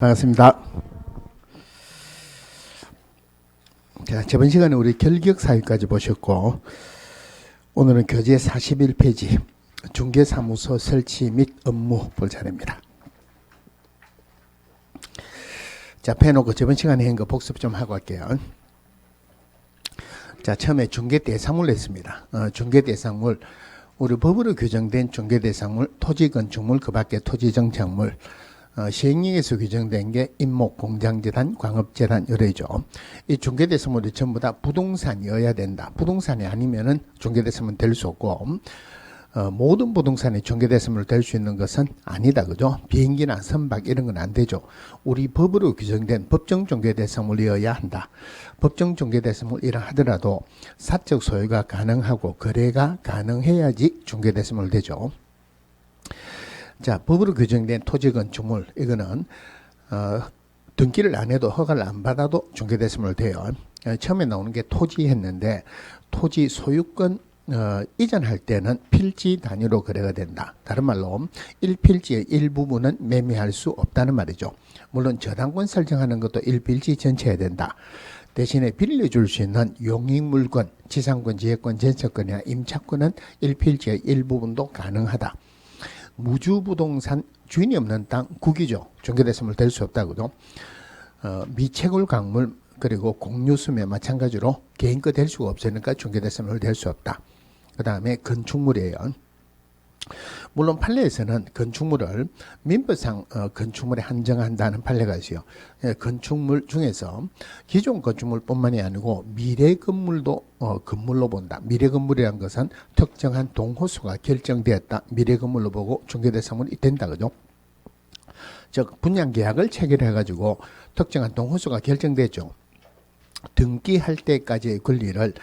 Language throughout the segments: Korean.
반갑습니다. 자, 저번 시간에 우리 결격사유까지 보셨고, 오늘은 교재 41페이지 중개사무소 설치 및 업무 볼 차례입니다. 자, 펴놓고 저번 시간에 한 거 복습 좀 하고 할게요. 자, 처음에 중개대상물 했습니다. 중개대상물, 우리 법으로 규정된 중개대상물, 토지건축물, 그 밖에 토지정착물, 시행령에서 규정된 게 임목, 공장재단, 광업재단 이래죠. 이 중개대상물이 전부 다 부동산이어야 된다. 부동산이 아니면은 중개대상물 될 수 없고, 모든 부동산이 중개대상물 될 수 있는 것은 아니다, 그죠? 비행기나 선박 이런 건 안 되죠. 우리 법으로 규정된 법정 중개대상물이어야 한다. 법정 중개대상물이라 하더라도 사적 소유가 가능하고 거래가 가능해야지 중개대상물 되죠. 자, 법으로 규정된 토지건축물, 이거는 등기를 안 해도 허가를 안 받아도 중개대상물 돼요. 처음에 나오는 게 토지 했는데, 토지 소유권 이전할 때는 필지 단위로 거래가 된다. 다른 말로 1필지의 일부분은 매매할 수 없다는 말이죠. 물론 저당권 설정하는 것도 1필지 전체 해야 된다. 대신에 빌려줄 수 있는 용익물권, 지상권, 지혜권, 전세권이나 임차권은 1필지의 일부분도 가능하다. 무주부동산, 주인이 없는 땅, 국유죠. 중개대상물 될 수 없다, 그죠? 미채굴 강물, 그리고 공유수매 마찬가지로 개인 거 될 수가 없으니까 중개대상물 될 수 없다. 그 다음에 건축물이에요. 물론 판례에서는 건축물을 민법상 건축물에 한정한다는 판례가 있어요. 건축물 중에서 기존 건축물뿐만이 아니고 미래 건물도 건물로 본다. 미래 건물이란 것은 특정한 동호수가 결정되었다. 미래 건물로 보고 중개대상물이 된다, 그죠? 즉 분양계약을 체결해가지고 특정한 동호수가 결정되죠. 등기할 때까지의 권리를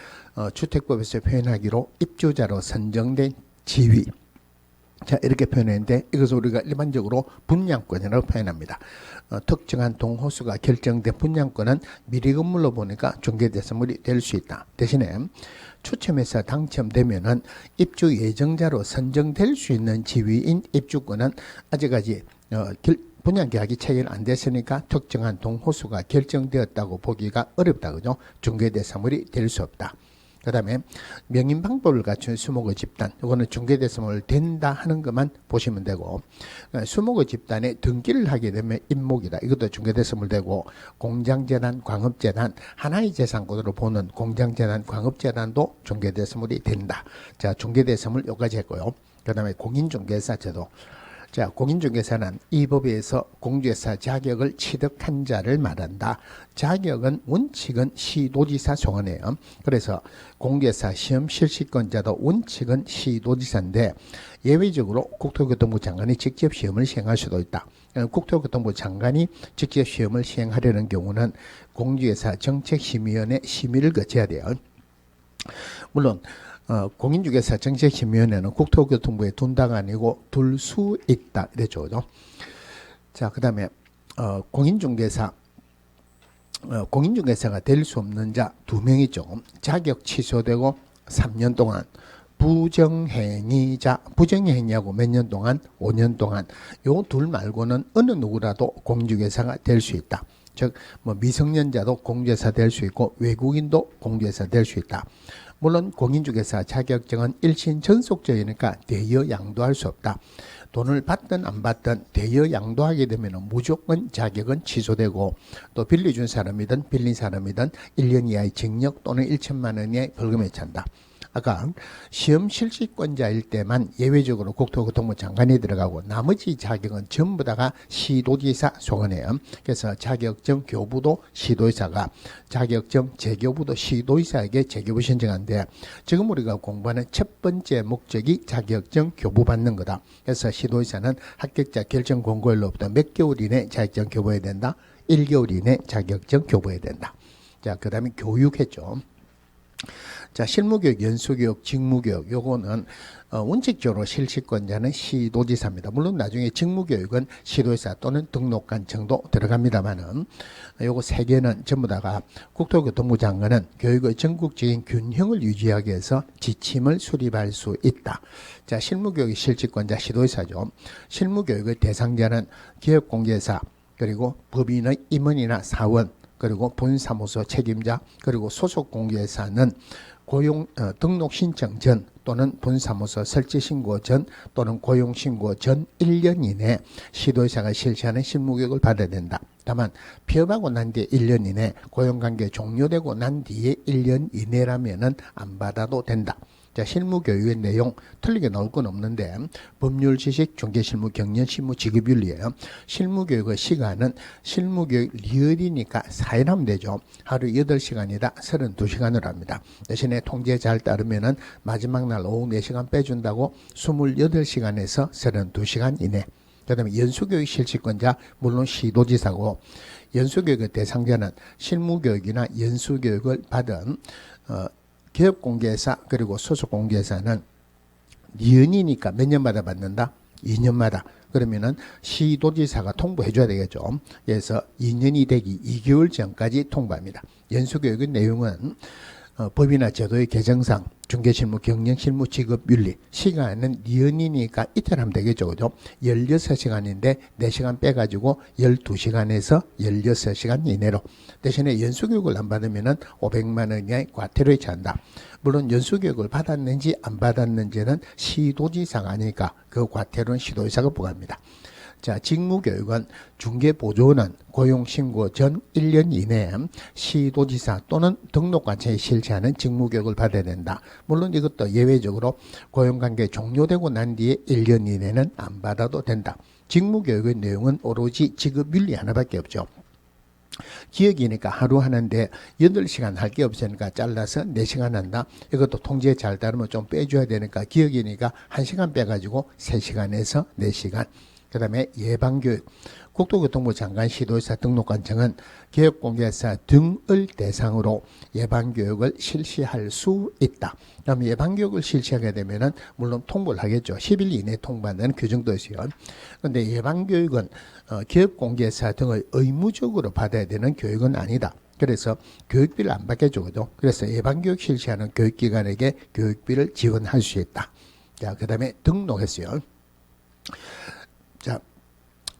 주택법에서 표현하기로 입주자로 선정된 지위, 자, 이렇게 표현했는데, 이것을 우리가 일반적으로 분양권이라고 표현합니다. 특정한 동호수가 결정된 분양권은 미리 건물로 보니까 중개대상물이 될 수 있다. 대신에 추첨해서 당첨되면은 입주 예정자로 선정될 수 있는 지위인 입주권은 아직까지 분양계약이 체결 안 됐으니까 특정한 동호수가 결정되었다고 보기가 어렵다, 그죠? 중개대상물이 될 수 없다. 그 다음에 명인방법을 갖춘 수목의 집단, 이거는 중개대상물 된다 하는 것만 보시면 되고, 수목의 집단에 등기를 하게 되면 임목이다. 이것도 중개대상물 되고, 공장재단, 광업재단, 하나의 재산권으로 보는 공장재단, 광업재단도 중개대상물이 된다. 자, 중개대상물 여기까지 했고요. 그 다음에 공인중개사 제도. 자, 공인중개사는 이 법에서 공개사 자격을 취득한 자를 말한다. 자격은 원칙은 시도지사 소관이에요. 그래서 공개사 시험 실시권자도 원칙은 시도지사인데 예외적으로 국토교통부 장관이 직접 시험을 시행할 수도 있다. 국토교통부 장관이 직접 시험을 시행하려는 경우는 공개사 정책심의위원회 심의를 거쳐야 돼요. 물론 공인중개사 정책심의위원회는 국토교통부에 둔다가 아니고 둘 수 있다 이랬죠. 자, 그 다음에 공인중개사가 될 수 없는 자 2명이죠. 자격 취소되고 3년 동안, 부정행위자, 부정행위하고 몇 년 동안? 5년 동안. 요 둘 말고는 어느 누구라도 공인중개사가 될 수 있다. 즉 미성년자도 공인중개사 될 수 있고 외국인도 공인중개사 될 수 있다. 물론 공인중개사 자격증은 일신 전속적이니까 대여 양도할 수 없다. 돈을 받든 안 받든 대여 양도하게 되면 무조건 자격은 취소되고, 또 빌려준 사람이든 빌린 사람이든 1년 이하의 징역 또는 1천만 원 이하의 벌금에 찬다. 아까 시험 실시권자일 때만 예외적으로 국토교통부 장관이 들어가고 나머지 자격은 전부 다가 시도지사 소관이에요. 그래서 자격증 교부도 시도지사가, 자격증 재교부도 시도지사에게 재교부 신청한데, 지금 우리가 공부하는 첫 번째 목적이 자격증 교부 받는 거다. 그래서 시도지사는 합격자 결정 공고일로부터 몇 개월 이내 자격증 교부해야 된다. 1개월 이내 자격증 교부해야 된다. 자, 그 다음에 교육했죠. 자, 실무교육, 연수교육, 직무교육, 요거는 원칙적으로 실시권자는 시도지사입니다. 물론 나중에 직무교육은 시도지사 또는 등록관 정도 들어갑니다만은, 요거 세 개는 전부 다가 국토교통부 장관은 교육의 전국적인 균형을 유지하기 위해서 지침을 수립할 수 있다. 자, 실무교육의 실시권자 시도지사죠. 실무교육의 대상자는 기업공개사, 그리고 법인의 임원이나 사원, 그리고 본사무소 책임자, 그리고 소속 공개사는 고용 등록 신청 전 또는 본사무소 설치 신고 전 또는 고용 신고 전 1년 이내 시도의사가 실시하는 실무교육을 받아야 된다. 다만 피업하고 난 뒤에 1년 이내, 고용관계 종료되고 난 뒤에 1년 이내라면은 안 받아도 된다. 자, 실무교육의 내용 틀리게 나올 건 없는데 법률 지식, 중개실무, 경연, 실무, 지급윤리예요. 실무교육의 시간은 실무교육 리얼이니까 4일 하면 되죠. 하루 8시간이다 32시간으로 합니다. 대신에 통제 잘 따르면은 마지막 날 오후 4시간 빼준다고 28시간에서 32시간 이내. 그 다음에 연수교육 실시권자, 물론 시도지사고, 연수교육의 대상자는 실무교육이나 연수교육을 받은 기업공개사 그리고 소속공개사는 니은이니까 몇 년마다 받는다? 2년마다. 그러면은 시도지사가 통보해 줘야 되겠죠. 그래서 2년이 되기 2개월 전까지 통보합니다. 연수교육의 내용은 법이나 제도의 개정상 중개실무, 경영실무, 직업윤리 시간은 니은이니까 이틀 하면 되겠죠. 그죠? 16시간인데 4시간 빼가지고 12시간에서 16시간 이내로. 대신에 연수교육을 안 받으면은 500만 원 이하의 과태료에 처한다. 물론 연수교육을 받았는지 안 받았는지는 시도지사가 아니니까 그 과태료는 시도지사가 부과합니다. 자, 직무교육은 중개보조원은 고용신고 전 1년 이내에 시도지사 또는 등록관청에 실시하는 직무교육을 받아야 된다. 물론 이것도 예외적으로 고용관계 종료되고 난 뒤에 1년 이내는 안 받아도 된다. 직무교육의 내용은 오로지 직업윤리 하나밖에 없죠. 기억이니까 하루 하는데 8시간 할 게 없으니까 잘라서 4시간 한다. 이것도 통제 잘 따르면 좀 빼줘야 되니까 기억이니까 1시간 빼가지고 3시간에서 4시간. 그 다음에 예방교육, 국토교통부 장관 시도의사 등록관청은 기업공개사 등을 대상으로 예방교육을 실시할 수 있다. 그다음 예방교육을 실시하게 되면은 물론 통보를 하겠죠. 10일 이내 통보한다는 규정도 있어요. 그런데 예방교육은 기업공개사 등의 의무적으로 받아야 되는 교육은 아니다. 그래서 교육비를 안 받게 주거든. 그래서 예방교육 실시하는 교육기관에게 교육비를 지원할 수 있다. 자, 그 다음에 등록했어요. 자,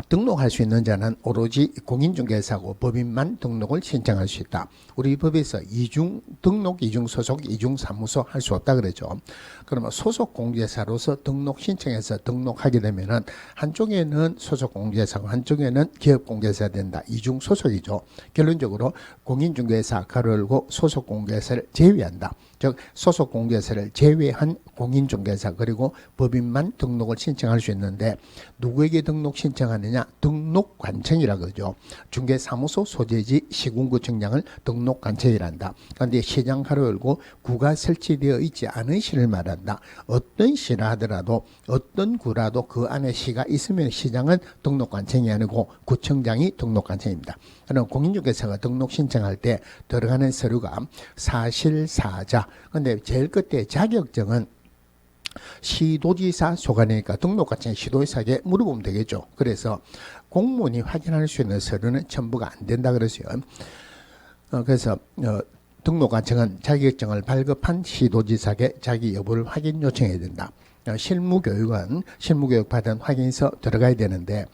등록할 수 있는 자는 오로지 공인중개사고 법인만 등록을 신청할 수 있다. 우리 법에서 이중 등록, 이중 소속, 이중 사무소 할 수 없다 그러죠. 그러면 소속 공개사로서 등록 신청해서 등록하게 되면은 한쪽에는 소속 공개사고 한쪽에는 기업 공개사 된다. 이중 소속이죠. 결론적으로 공인중개사 가로열고 소속 공개사를 제외한다. 즉 소속 공개사를 제외한 공인중개사 그리고 법인만 등록을 신청할 수 있는데 누구에게 등록 신청하느냐? 등록관청이라 그러죠. 중개사무소 소재지 시군구청장을 등록관청이란다. 그런데 시장 가로 열고 구가 설치되어 있지 않은 시를 말한다. 어떤 시라 하더라도 어떤 구라도 그 안에 시가 있으면 시장은 등록관청이 아니고 구청장이 등록관청입니다. 그럼 공인중개사가 등록 신청할 때 들어가는 서류가 사실사자. 근데 제일 끝에 자격증은 시도지사 소관이니까 등록관청 시도지사에게 물어보면 되겠죠. 그래서 공무원이 확인할 수 있는 서류는 첨부가 안 된다 그랬어요. 그래서 등록관청은 자격증을 발급한 시도지사에게 자기 여부를 확인 요청해야 된다. 실무교육은 실무교육 받은 확인서 들어가야 되는데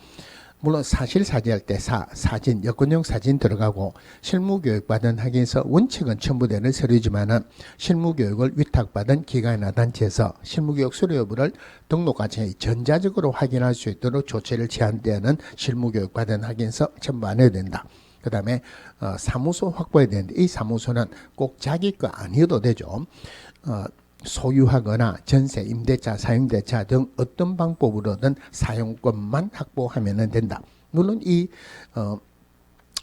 물론 사실사지할 때 사진, 여권용 사진 들어가고 실무교육 받은 확인서 원칙은 첨부되는 서류지만은 실무교육을 위탁받은 기관이나 단체에서 실무교육 수료 여부를 등록관청이 전자적으로 확인할 수 있도록 조치를 취한 때에는 실무교육 받은 확인서 첨부 안 해야 된다. 그 다음에 사무소 확보해야 되는데 이 사무소는 꼭 자기 거 아니어도 되죠. 소유하거나 전세, 임대차, 사용대차 등 어떤 방법으로든 사용권만 확보하면 된다. 물론 이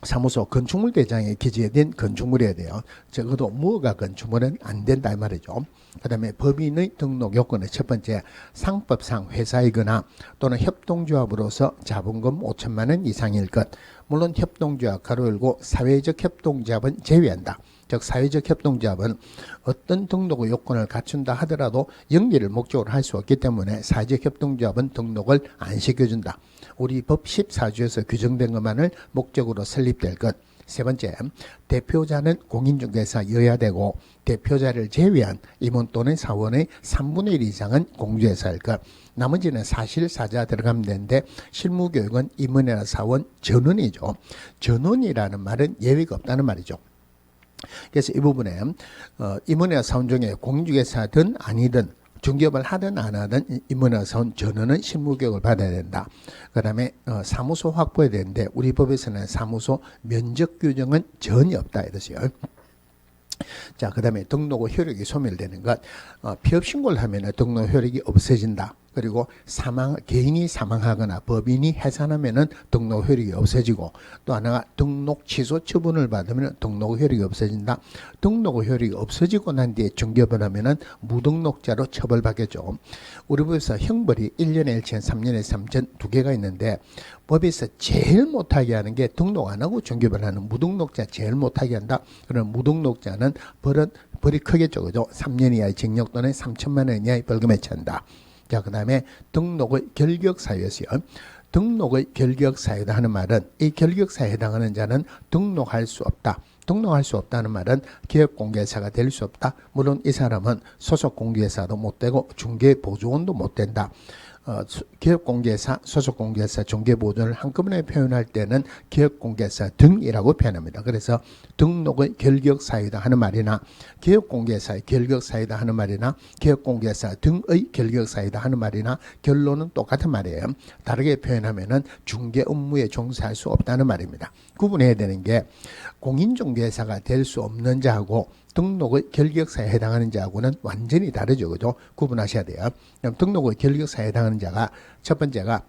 사무소 건축물 대장에 기재된 건축물이어야 돼요. 적어도 무허가 건축물은 안 된다 이 말이죠. 그 다음에 법인의 등록 요건은 첫 번째 상법상 회사이거나 또는 협동조합으로서 자본금 5천만 원 이상일 것. 물론 협동조합 가로 열고 사회적 협동조합은 제외한다. 즉 사회적 협동조합은 어떤 등록 요건을 갖춘다 하더라도 영리를 목적으로 할 수 없기 때문에 사회적 협동조합은 등록을 안 시켜준다. 우리 법 14조에서 규정된 것만을 목적으로 설립될 것. 세 번째, 대표자는 공인중개사여야 되고 대표자를 제외한 임원 또는 사원의 3분의 1 이상은 공주회사일 것. 나머지는 사실사자 들어가면 되는데 실무교육은 임원이나 사원 전원이죠. 전원이라는 말은 예외가 없다는 말이죠. 그래서 이 부분에 임원이나 사원 중에 공인중개사든 아니든 중개업을 하든 안 하든 임원이나 사원 전원은 실무교육을 받아야 된다. 그 다음에 사무소 확보해야 되는데 우리 법에서는 사무소 면적 규정은 전혀 없다 이랬어요. 자, 그 다음에 등록 후 효력이 소멸되는 것. 피업 신고를 하면 등록 효력이 없어진다. 그리고 개인이 사망하거나 법인이 해산하면은 등록 효력이 없어지고, 또 하나가 등록 취소 처분을 받으면 등록 효력이 없어진다. 등록 효력이 없어지고 난 뒤에 중개업을 하면은 무등록자로 처벌받겠죠. 우리 법에서 형벌이 1년에 1천, 3년에 3천 두 개가 있는데 법에서 제일 못하게 하는 게 등록 안 하고 중개업을 하는 무등록자 제일 못하게 한다. 그럼 무등록자는 벌이 크겠죠. 그죠? 3년 이하의 징역 또는 3천만 원 이하의 벌금에 처한다. 자, 그 다음에 등록의 결격사유였어요. 등록의 결격사유다 하는 말은 이 결격사유에 해당하는 자는 등록할 수 없다. 등록할 수 없다는 말은 기업공개사가 될 수 없다. 물론 이 사람은 소속공개사도 못 되고 중개보조원도 못 된다. 기업공개사, 소속공개사, 중개보조원을 한꺼번에 표현할 때는 기업공개사 등이라고 표현합니다. 그래서 등록의 결격사유다 하는 말이나 기업공개사의 결격사유다 하는 말이나 기업공개사 등의 결격사유다 하는 말이나 결론은 똑같은 말이에요. 다르게 표현하면은 중개 업무에 종사할 수 없다는 말입니다. 구분해야 되는 게 공인중개사가 될 수 없는 자하고 등록의 결격사에 해당하는 자하고는 완전히 다르죠. 그죠? 구분하셔야 돼요. 그럼 등록의 결격사에 해당하는 자가 첫 번째가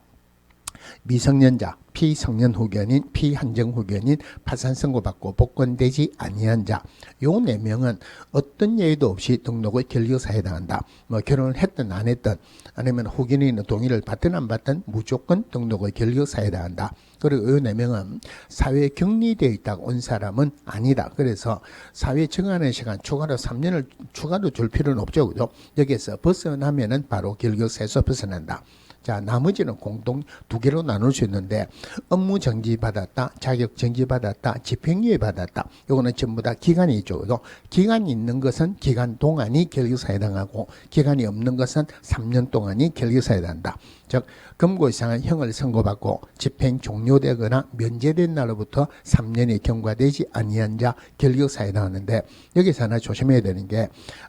미성년자, 피성년 후견인, 피한정 후견인, 파산 선고받고 복권되지 아니한 자. 요 네 명은 어떤 예외도 없이 등록의 결격사에 해당한다. 뭐 결혼을 했든 안 했든 아니면 후견인의 동의를 받든 안 받든 무조건 등록의 결격사에 해당한다. 그리고 이 네 명은 사회에 격리되어 있다가 온 사람은 아니다. 그래서 사회에 적응하는 시간 추가로 3년을 추가로 줄 필요는 없죠. 그죠? 여기에서 벗어나면은 바로 결격사에서 벗어난다. 자, 나머지는 공동 두 개로 나눌 수 있는데 업무 정지 받았다, 자격 정지 받았다, 집행유예 받았다. 요거는 전부 다 기간이 있죠. 그죠? 기간이 있는 것은 기간 동안이 결격사에 해당하고 기간이 없는 것은 3년 동안이 결격사에 해당한다. 즉 금고 이상의 형을 선고받고 집행 종료되거나 면제된 날로부터 3년이 경과되지 아니한 자 결격사에 해당하는데 여기서 하나 조심해야 되는 게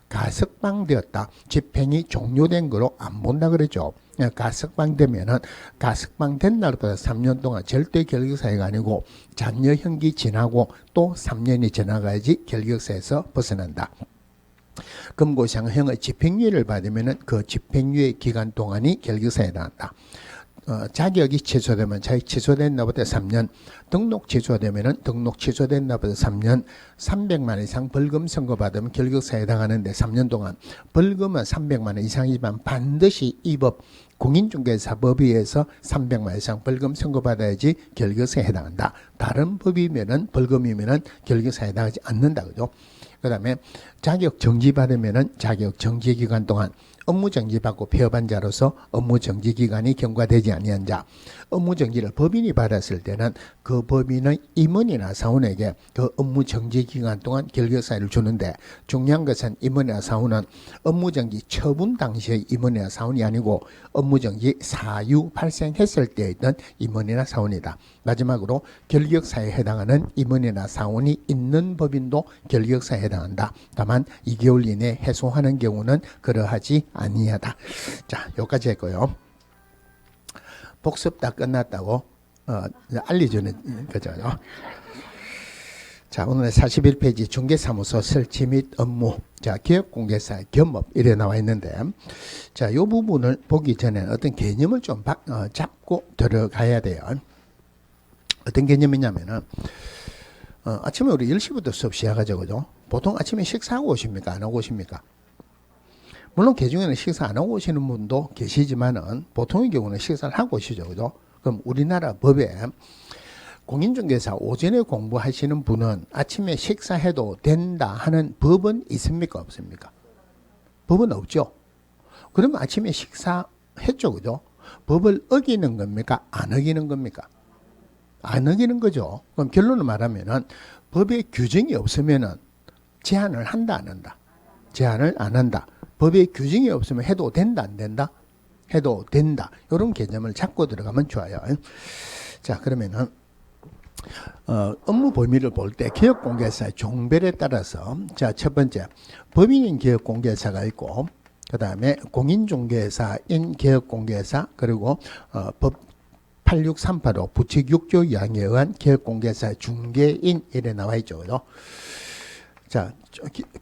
가석방되었다, 집행이 종료된 거로 안 본다 그랬죠. 가석방되면은 가석방된 날부터 3년 동안 절대 결격사유가 아니고 잔여 형기 지나고 또 3년이 지나가야지 결격사에서 벗어난다. 금고 이상형의 집행유예를 받으면은 그 집행유예 기간 동안이 결격사에 해당한다. 자격이 취소되면 자격 취소된 날부터 3년, 등록 취소되면은 등록 취소된 날부터 3년, 300만 이상 벌금 선고받으면 결격사에 해당하는데 3년 동안 벌금은 300만 원 이상이지만 반드시 이 법 공인중개사법에 의해서 300만 이상 벌금 선고받아야지 결격사에 해당한다. 다른 법이면은 벌금이면은 결격사에 해당하지 않는다. 그죠? 그 다음에 자격 정지 받으면은 자격 정지 기간 동안 업무 정지 받고 폐업한 자로서 업무 정지 기간이 경과되지 아니한 자, 업무 정지를 법인이 받았을 때는 그 법인의 임원이나 사원에게 그 업무 정지 기간 동안 결격사유를 주는데 중요한 것은 임원이나 사원은 업무 정지 처분 당시의 임원이나 사원이 아니고 업무 정지 사유 발생했을 때 있던 임원이나 사원이다. 마지막으로 결격사에 해당하는 임원이나 사원이 있는 법인도 결격사에 해당한다. 다만 2개월 이내 해소하는 경우는 그러하지 아니하다. 자, 여기까지 했고요. 복습 다 끝났다고 알려주는 거죠. 자, 오늘의 41페이지 중개사무소 설치 및 업무. 자, 기업공개사 겸업 이래 나와 있는데, 자, 이 부분을 보기 전에 어떤 개념을 좀 잡고 들어가야 돼요. 어떤 개념이냐면은 아침에 우리 10시부터 수업 시작하죠. 그죠? 보통 아침에 식사하고 오십니까? 안 하고 오십니까? 물론 개중에는 식사 안 하고 오시는 분도 계시지만은 보통의 경우는 식사를 하고 오시죠. 그죠? 그럼 우리나라 법에 공인중개사 오전에 공부하시는 분은 아침에 식사해도 된다 하는 법은 있습니까? 없습니까? 법은 없죠. 그러면 아침에 식사했죠. 그죠? 법을 어기는 겁니까? 안 어기는 겁니까? 안 어기는 거죠. 그럼 결론을 말하면은 법에 규정이 없으면은 제한을 한다 안 한다. 제한을 안 한다. 법에 규정이 없으면 해도 된다 안 된다. 해도 된다. 이런 개념을 잡고 들어가면 좋아요. 자, 그러면은 업무 범위를 볼 때 기업공개사의 종별에 따라서 자, 첫 번째 법인인 기업공개사가 있고 그 다음에 공인중개사인 기업공개사 그리고 법 86385 부칙 6조 2항에 의한 기업공개사 중개인 이래 나와 있죠. 그죠? 자,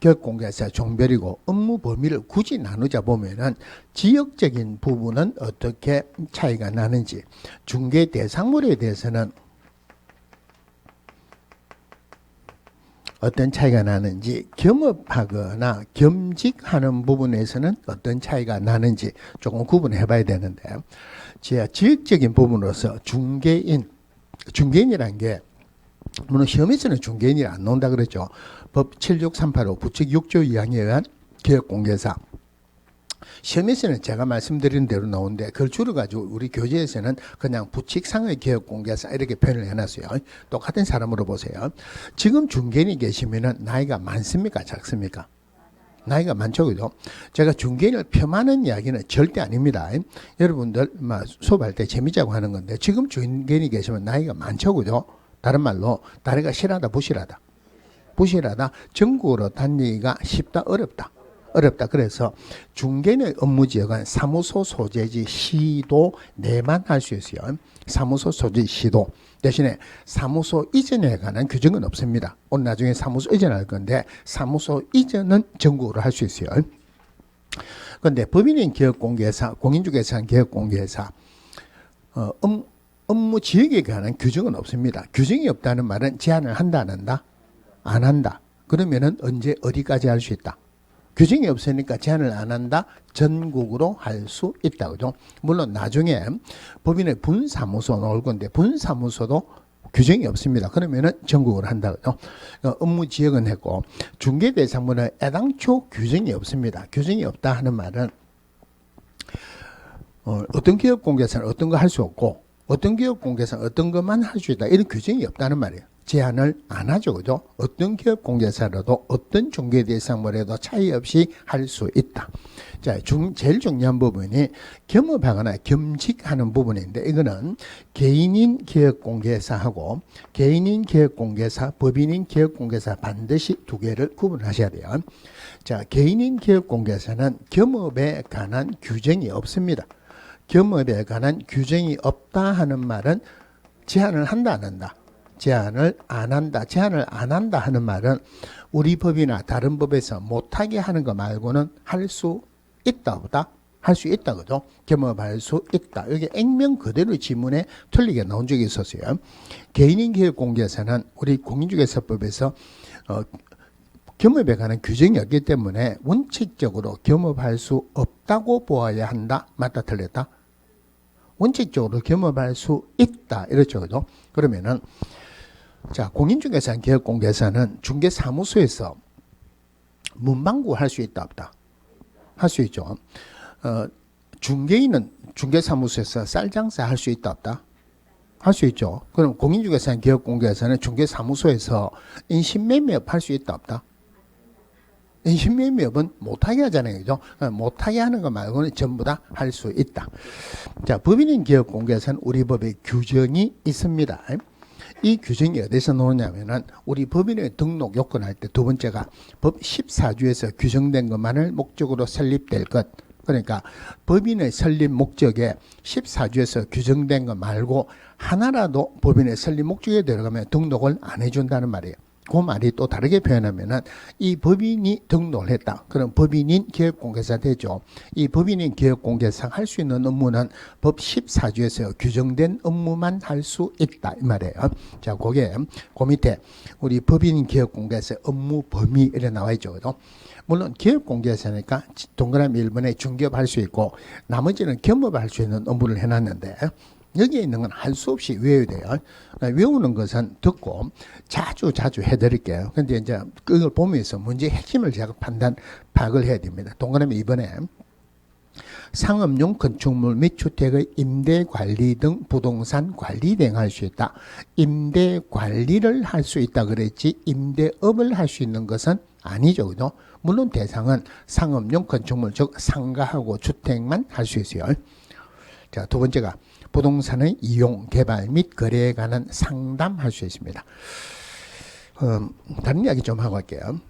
기업공개사 종별이고 업무 범위를 굳이 나누자 보면은 지역적인 부분은 어떻게 차이가 나는지 중개 대상물에 대해서는 어떤 차이가 나는지 겸업하거나 겸직하는 부분에서는 어떤 차이가 나는지 조금 구분해 봐야 되는데 지역적인 부분으로서 중개인이라는 게 물론 시험에서는 중개인이 안 나온다 그랬죠. 법 76385 부칙 6조 2항에 의한 기업공개사 시험에서는 제가 말씀드린 대로 나오는데 그걸 줄여가지고 우리 교재에서는 그냥 부칙상의 기업공개사 이렇게 표현을 해놨어요. 똑같은 사람으로 보세요. 지금 중개인이 계시면은 나이가 많습니까? 작습니까? 나이가 많죠. 그죠? 제가 중개인을 폄하하는 이야기는 절대 아닙니다. 여러분들 수업할 때 재미자고 하는 건데 지금 중개인이 계시면 나이가 많죠. 그죠? 다른 말로 다리가 실하다 부실하다. 부실하다. 전국으로 다니기가 쉽다 어렵다. 어렵다. 그래서 중개인의 업무 지역은 사무소 소재지 시도 내만 할 수 있어요. 사무소 소재 시도. 대신에 사무소 이전에 관한 규정은 없습니다. 오늘 나중에 사무소 이전할 건데 사무소 이전은 전국으로 할 수 있어요. 그런데 법인인 기업공개사, 공인중개사 기업공개사 업무 지역에 관한 규정은 없습니다. 규정이 없다는 말은 제한을 한다 안 한다? 안 한다. 그러면은 언제 어디까지 할 수 있다? 규정이 없으니까 제한을 안 한다. 전국으로 할 수 있다. 그죠? 물론 나중에 법인의 분사무소 나올 건데 분사무소도 규정이 없습니다. 그러면은 전국으로 한다. 그죠? 업무 지역은 했고 중개 대상물은 애당초 규정이 없습니다. 규정이 없다 하는 말은 어떤 기업 공개사는 어떤 거 할 수 없고 어떤 기업 공개사는 어떤 것만 할 수 있다. 이런 규정이 없다는 말이에요. 제한을 안 하죠. 그죠? 어떤 기업 공개사라도 어떤 중개 대상물에도 차이 없이 할 수 있다. 자, 제일 중요한 부분이 겸업하거나 겸직하는 부분인데 이거는 개인인 기업 공개사하고 개인인 기업 공개사, 법인인 기업 공개사 반드시 두 개를 구분하셔야 돼요. 자, 개인인 기업 공개사는 겸업에 관한 규정이 없습니다. 겸업에 관한 규정이 없다 하는 말은 제한을 한다 안 한다? 제한을 안 한다. 제한을 안 한다 하는 말은 우리 법이나 다른 법에서 못하게 하는 거 말고는 할 수 있다 보다 할 수 있다 그죠? 겸업할 수 있다. 여기 액면 그대로 지문에 틀리게 나온 적이 있었어요. 개인인 기업 공개사는 우리 공인중개사법에서 겸업에 관한 규정이 없기 때문에 원칙적으로 겸업할 수 없다고 보아야 한다. 맞다 틀렸다? 원칙적으로 겸업할 수 있다. 이렇죠. 그죠? 그러면은 자, 공인중개사 기업공개사는 중개사무소에서 문방구 할 수 있다 없다? 할 수 있죠. 중개인은 중개사무소에서 쌀장사 할 수 있다 없다? 할 수 있죠. 그럼 공인중개사 기업공개사는 중개사무소에서 인신매매업 할 수 있다 없다? 인신매매업은 못하게 하잖아요. 그죠? 못하게 하는 거 말고는 전부 다 할 수 있다. 자, 법인인 기업공개사는 우리 법에 규정이 있습니다. 이 규정이 어디서 나오냐면은 우리 법인의 등록 요건 할 때 두 번째가 법 14조에서 규정된 것만을 목적으로 설립될 것. 그러니까 법인의 설립 목적에 14조에서 규정된 것 말고 하나라도 법인의 설립 목적에 들어가면 등록을 안 해준다는 말이에요. 그 말이 또 다르게 표현하면은 이 법인이 등록을 했다. 그럼 법인인 기업공개사 되죠. 이 법인인 기업공개사 할 수 있는 업무는 법 14조에서 규정된 업무만 할 수 있다. 이 말이에요. 자, 그 밑에 우리 법인인 기업공개사 업무 범위 이래 나와 있죠. 그죠? 물론 기업공개사니까 동그라미 1번에 중개업 할 수 있고 나머지는 겸업할 수 있는 업무를 해놨는데 여기에 있는 건 할 수 없이 외워야 돼요. 외우는 것은 듣고 자주 해드릴게요. 근데 이제 그걸 보면서 문제의 핵심을 제가 파악을 해야 됩니다. 동그라미 2번에 상업용 건축물 및 주택의 임대 관리 등 부동산 관리 등할 수 있다. 임대 관리를 할 수 있다 그랬지 임대업을 할 수 있는 것은 아니죠. 그죠? 물론 대상은 상업용 건축물 즉 상가하고 주택만 할 수 있어요. 자, 두 번째가 부동산의 이용, 개발 및 거래에 관한 상담할 수 있습니다. 다른 이야기 좀 하고 할게요.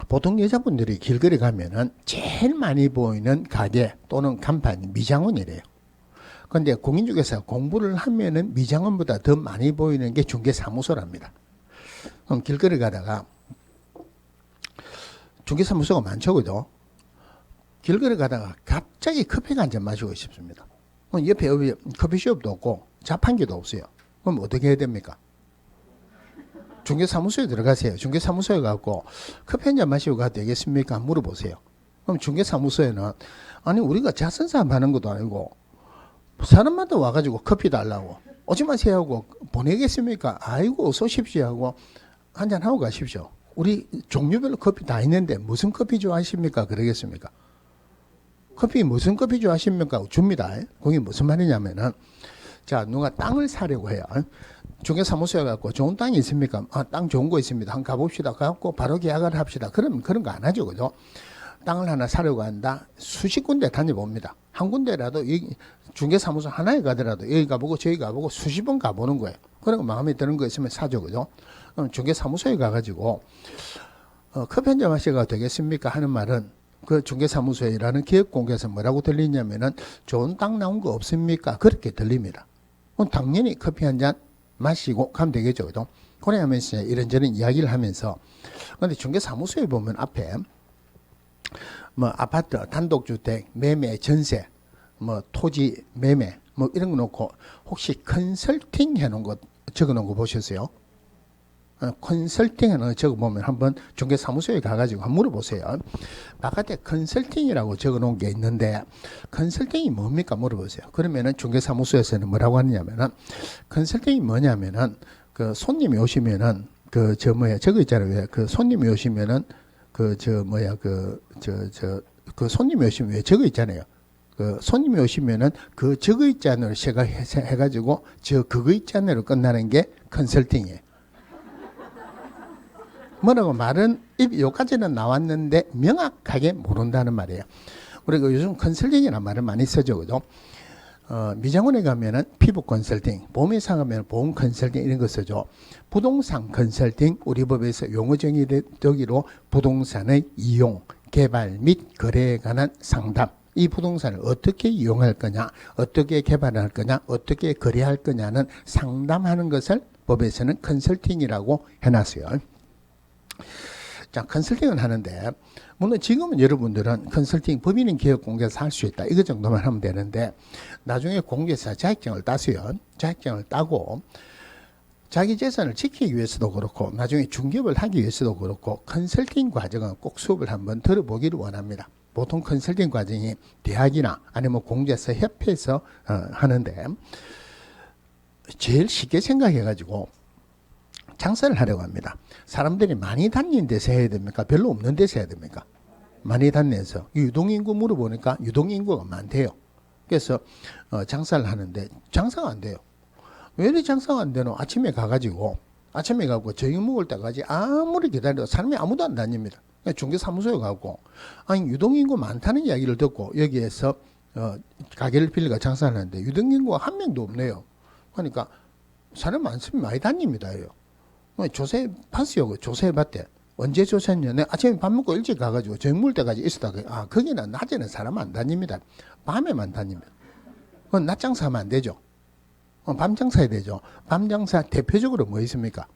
보통 여자분들이 길거리 가면은 제일 많이 보이는 가게 또는 간판이 미장원이래요. 그런데 공인중개사 공부를 하면은 미장원보다 더 많이 보이는 게 중개사무소랍니다. 그럼 길거리 가다가 중개사무소가 많죠, 그죠? 길거리 가다가 갑자기 커피가 한 잔 마시고 싶습니다. 옆에 커피숍도 없고 자판기도 없어요. 그럼 어떻게 해야 됩니까? 중개사무소에 들어가세요. 중개사무소에 가고 커피 한 잔 마시고 가도 되겠습니까? 물어보세요. 그럼 중개사무소에는 아니 우리가 자선사업 하는 것도 아니고 사람마다 와가지고 커피 달라고 오지 마세요 하고 보내겠습니까? 아이고 어서 오십시오 하고 한 잔 하고 가십시오. 우리 종류별로 커피 다 있는데 무슨 커피 좋아하십니까? 그러겠습니까? 커피 무슨 커피 좋아하십니까? 줍니다. 그게 무슨 말이냐면은 자 누가 땅을 사려고 해요. 중개사무소에 갖고 좋은 땅이 있습니까? 아, 땅 좋은 거 있습니다. 한번 가봅시다. 가고 바로 계약을 합시다. 그럼 그런 거 안 하죠, 그죠? 땅을 하나 사려고 한다. 수십 군데 다녀봅니다. 한 군데라도 중개사무소 하나에 가더라도 여기 가보고 저기 가보고 수십 번 가보는 거예요. 그리고 마음에 드는 거 있으면 사죠, 그죠? 그럼 중개사무소에 가가지고 커피 한 잔 마셔가 되겠습니까? 하는 말은 그 중개사무소에 일하는 기업공개에서 뭐라고 들리냐면은 좋은 땅 나온 거 없습니까? 그렇게 들립니다. 그럼 당연히 커피 한 잔 마시고 가면 되겠죠. 그죠? 그래 하면서 이런저런 이야기를 하면서 근데 중개사무소에 보면 앞에 뭐 아파트, 단독주택, 매매, 전세, 뭐 토지 매매 뭐 이런 거 놓고 혹시 컨설팅 해놓은 거 적어놓은 거 보셨어요? 컨설팅 해놓은 거 적어보면 한번 중개사무소에 가가지고 한번 물어보세요. 바깥에 컨설팅이라고 적어놓은 게 있는데 컨설팅이 뭡니까 물어보세요. 그러면은 중개사무소에서는 뭐라고 하느냐면은 컨설팅이 뭐냐면은 그 손님이 오시면은 저거 있잖아요. 그 손님이 오시면은 그 손님이 오시면 왜 저거 있잖아요. 그 손님이 오시면은 그 저거 있잖아요. 제가 해가지고 그거 있잖아요. 끝나는 게 컨설팅이에요. 뭐라고 말은 여기까지는 나왔는데 명확하게 모른다는 말이에요. 우리가 요즘 컨설팅이라는 말을 많이 쓰죠, 그죠? 미장원에 가면은 피부 컨설팅, 보험회사 가면 보험 컨설팅 이런 거 쓰죠. 부동산 컨설팅 우리 법에서 용어 정의되기로 부동산의 이용, 개발 및 거래에 관한 상담. 이 부동산을 어떻게 이용할 거냐, 어떻게 개발할 거냐, 어떻게 거래할 거냐는 상담하는 것을 법에서는 컨설팅이라고 해놨어요. 자, 컨설팅은 하는데 물론 지금은 여러분들은 컨설팅 법인인 기업 공개사 할 수 있다. 이거 정도만 하면 되는데 나중에 공개사 자격증을 따세요. 자격증을 따고 자기 재산을 지키기 위해서도 그렇고 나중에 중개업을 하기 위해서도 그렇고 컨설팅 과정은 꼭 수업을 한번 들어보기를 원합니다. 보통 컨설팅 과정이 대학이나 아니면 공개사 협회에서 하는데 제일 쉽게 생각해가지고 장사를 하려고 합니다. 사람들이 많이 다니는 데서 해야 됩니까? 별로 없는 데서 해야 됩니까? 많이 다니면서 유동인구 물어보니까 유동인구가 많대요. 그래서 장사를 하는데 장사가 안 돼요. 왜 이렇게 장사가 안 되노? 아침에 가가지고 저녁 먹을 때까지 아무리 기다려도 사람이 아무도 안 다닙니다. 중개사무소에 가고 아니 유동인구 많다는 이야기를 듣고 여기에서 가게를 빌려가 장사를 하는데 유동인구가 한 명도 없네요. 그러니까 사람 많으면 많이 다닙니다. 조사해봤어요. 조사해봤대. 언제 조사했냐? 아침에 밥 먹고 일찍 가가지고 저녁 먹을 때까지 있었다가 거기는 낮에는 사람 안 다닙니다. 밤에만 다닙니다. 그건 낮 장사하면 안 되죠. 밤 장사해야 되죠. 밤 장사 대표적으로 뭐 있습니까?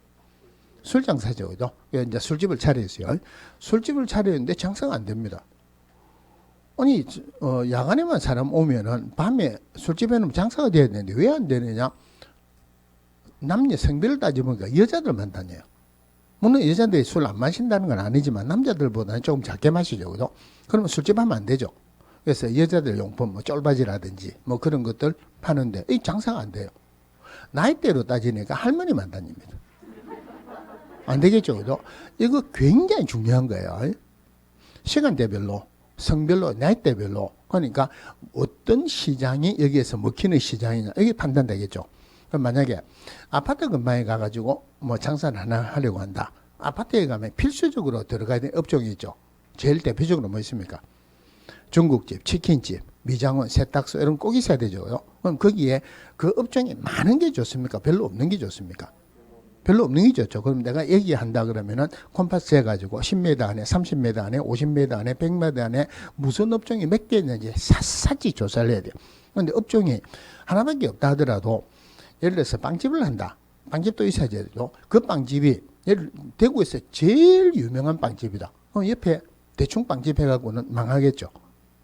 술 장사죠. 그죠? 이제 술집을 차렸어요. 술집을 차렸는데 장사가 안 됩니다. 아니 야간에만 사람 오면은 밤에 술집에는 장사가 돼야 되는데 왜 안 되느냐? 남녀 성별을 따져보니까 여자들만 다녀요. 물론 여자들이 술 안 마신다는 건 아니지만 남자들보다는 조금 작게 마시죠. 그죠? 그러면 술집 하면 안 되죠. 그래서 여자들 용품 뭐 쫄바지라든지 뭐 그런 것들 파는데 이 장사가 안 돼요. 나이대로 따지니까 할머니만 다닙니다. 안 되겠죠. 그죠? 이거 굉장히 중요한 거예요. 시간대별로, 성별로, 나이대별로 그러니까 어떤 시장이 여기에서 먹히는 시장이냐 이게 판단되겠죠. 그럼 만약에 아파트 근방에 가가지고 뭐 장사를 하나 하려고 한다. 아파트에 가면 필수적으로 들어가야 되는 업종이 있죠. 제일 대표적으로 뭐 있습니까? 중국집, 치킨집, 미장원, 세탁소 이런 꼭 있어야 되죠. 그럼 거기에 그 업종이 많은 게 좋습니까? 별로 없는 게 좋습니까? 별로 없는 게 좋죠. 그럼 내가 얘기한다 그러면은 콤파스 해가지고 10m 안에, 30m 안에, 50m 안에, 100m 안에 무슨 업종이 몇 개 있는지 샅샅이 조사를 해야 돼요. 그런데 업종이 하나밖에 없다 하더라도 예를 들어서 빵집을 한다. 빵집도 있어야 되죠. 그 빵집이 대구에서 제일 유명한 빵집이다. 옆에 대충 빵집 해갖고는 망하겠죠.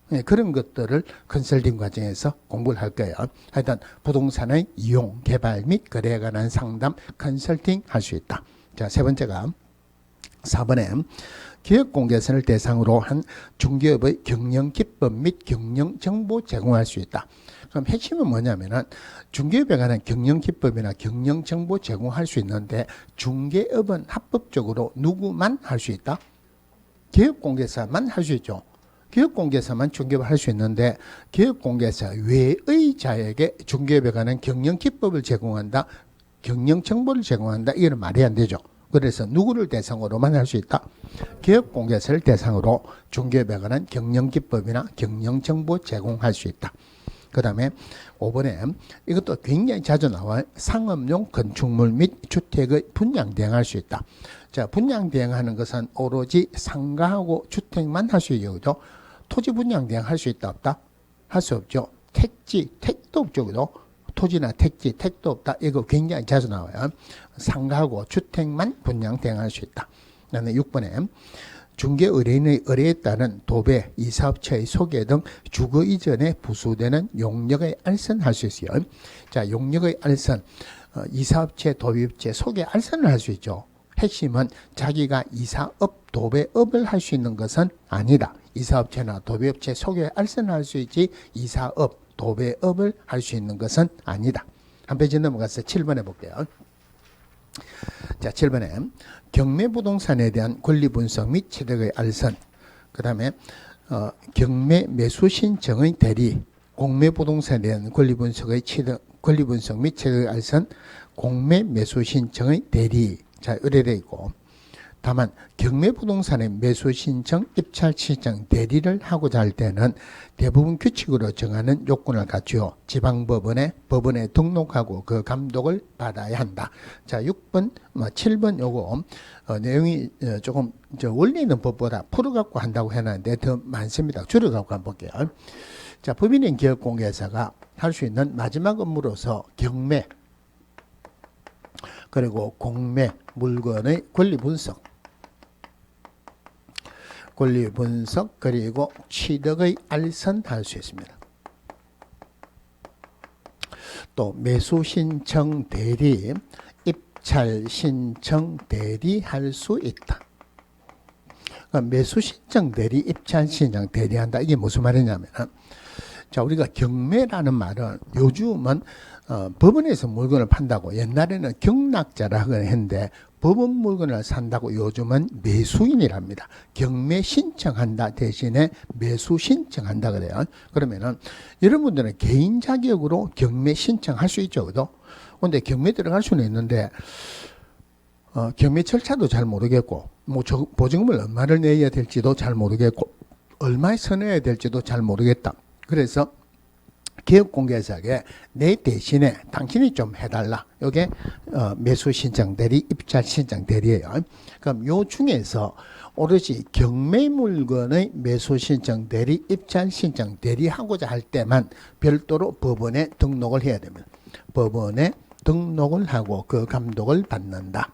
네, 그런 것들을 컨설팅 과정에서 공부를 할 거예요. 하여튼 부동산의 이용, 개발 및 거래에 관한 상담, 컨설팅 할 수 있다. 자, 세 번째가 4번에 기업 공개선을 대상으로 한 중개업의 경영 기법 및 경영 정보 제공할 수 있다. 그럼 핵심은 뭐냐면은 중개업에 관한 경영 기법이나 경영 정보 제공할 수 있는데 중개업은 합법적으로 누구만 할 수 있다? 기업공개사만 할 수 있죠. 기업공개사만 중개업을 할 수 있는데 기업공개사 외의 자에게 중개업에 관한 경영 기법을 제공한다. 경영 정보를 제공한다. 이거는 말이 안 되죠. 그래서 누구를 대상으로만 할 수 있다? 기업공개사를 대상으로 중개업에 관한 경영 기법이나 경영 정보 제공할 수 있다. 그 다음에 5번에 이것도 굉장히 자주 나와요. 상업용 건축물 및 주택의 분양 대행할 수 있다. 자, 분양 대행하는 것은 오로지 상가하고 주택만 할 수 있죠. 토지 분양 대행할 수 있다 없다? 할 수 없죠. 택도 없죠. 그죠? 토지나 택도 없다. 이거 굉장히 자주 나와요. 상가하고 주택만 분양 대행할 수 있다. 그다음에 6번에 중개 의뢰인의 의뢰에 따른 도배, 이사업체의 소개 등 주거 이전에 부수되는 용역의 알선할 수 있어요. 자, 용역의 알선, 이사업체, 도배업체 소개 알선을 할 수 있죠. 핵심은 자기가 이사업, 도배업을 할 수 있는 것은 아니다. 이사업체나 도배업체 소개 알선을 할 수 있지 이사업, 도배업을 할 수 있는 것은 아니다. 한 페이지 넘어가서 7번에 볼게요. 자, 7번에 경매부동산에 대한 권리분석 및 취득의 알선, 그 다음에 경매 매수 신청의 대리, 공매부동산에 대한 권리분석 및 취득의 알선, 공매 매수 신청의 대리. 자, 의뢰되어 있고, 다만 경매부동산의 매수 신청, 입찰 신청, 대리를 하고자 할 때는 대부분 규칙으로 정하는 요건을 갖추어 지방법원에 등록하고 그 감독을 받아야 한다. 자, 6번, 7번 요거 내용이 조금 원래 있는 법보다 풀어갖고 한다고 해놨는데 더 많습니다. 줄여갖고 한번 볼게요. 자, 법인인 기업공개사가 할 수 있는 마지막 업무로서 경매 그리고 공매 물건의 권리 분석 그리고 취득의 알선할 수 있습니다. 또 매수 신청 대리, 입찰 신청 대리할 수 있다. 그러니까 매수 신청 대리, 입찰 신청 대리한다. 이게 무슨 말이냐면, 자, 우리가 경매라는 말은 요즘은 법원에서 물건을 판다고, 옛날에는 경락자라 했는데 법원 물건을 산다고 요즘은 매수인이랍니다. 경매 신청한다 대신에 매수 신청한다 그래요. 그러면은 여러분들은 개인 자격으로 경매 신청할 수 있죠. 그죠? 근데 경매 들어갈 수는 있는데 경매 절차도 잘 모르겠고 뭐 보증금을 얼마를 내야 될지도 잘 모르겠고 얼마에 선회해야 될지도 잘 모르겠다. 그래서 기업공개사에게 내 대신에 당신이 좀 해달라. 이게 매수 신청 대리, 입찰 신청 대리예요. 그럼 요 중에서 오로지 경매 물건의 매수 신청 대리, 입찰 신청 대리하고자 할 때만 별도로 법원에 등록을 해야 됩니다. 법원에 등록을 하고 그 감독을 받는다.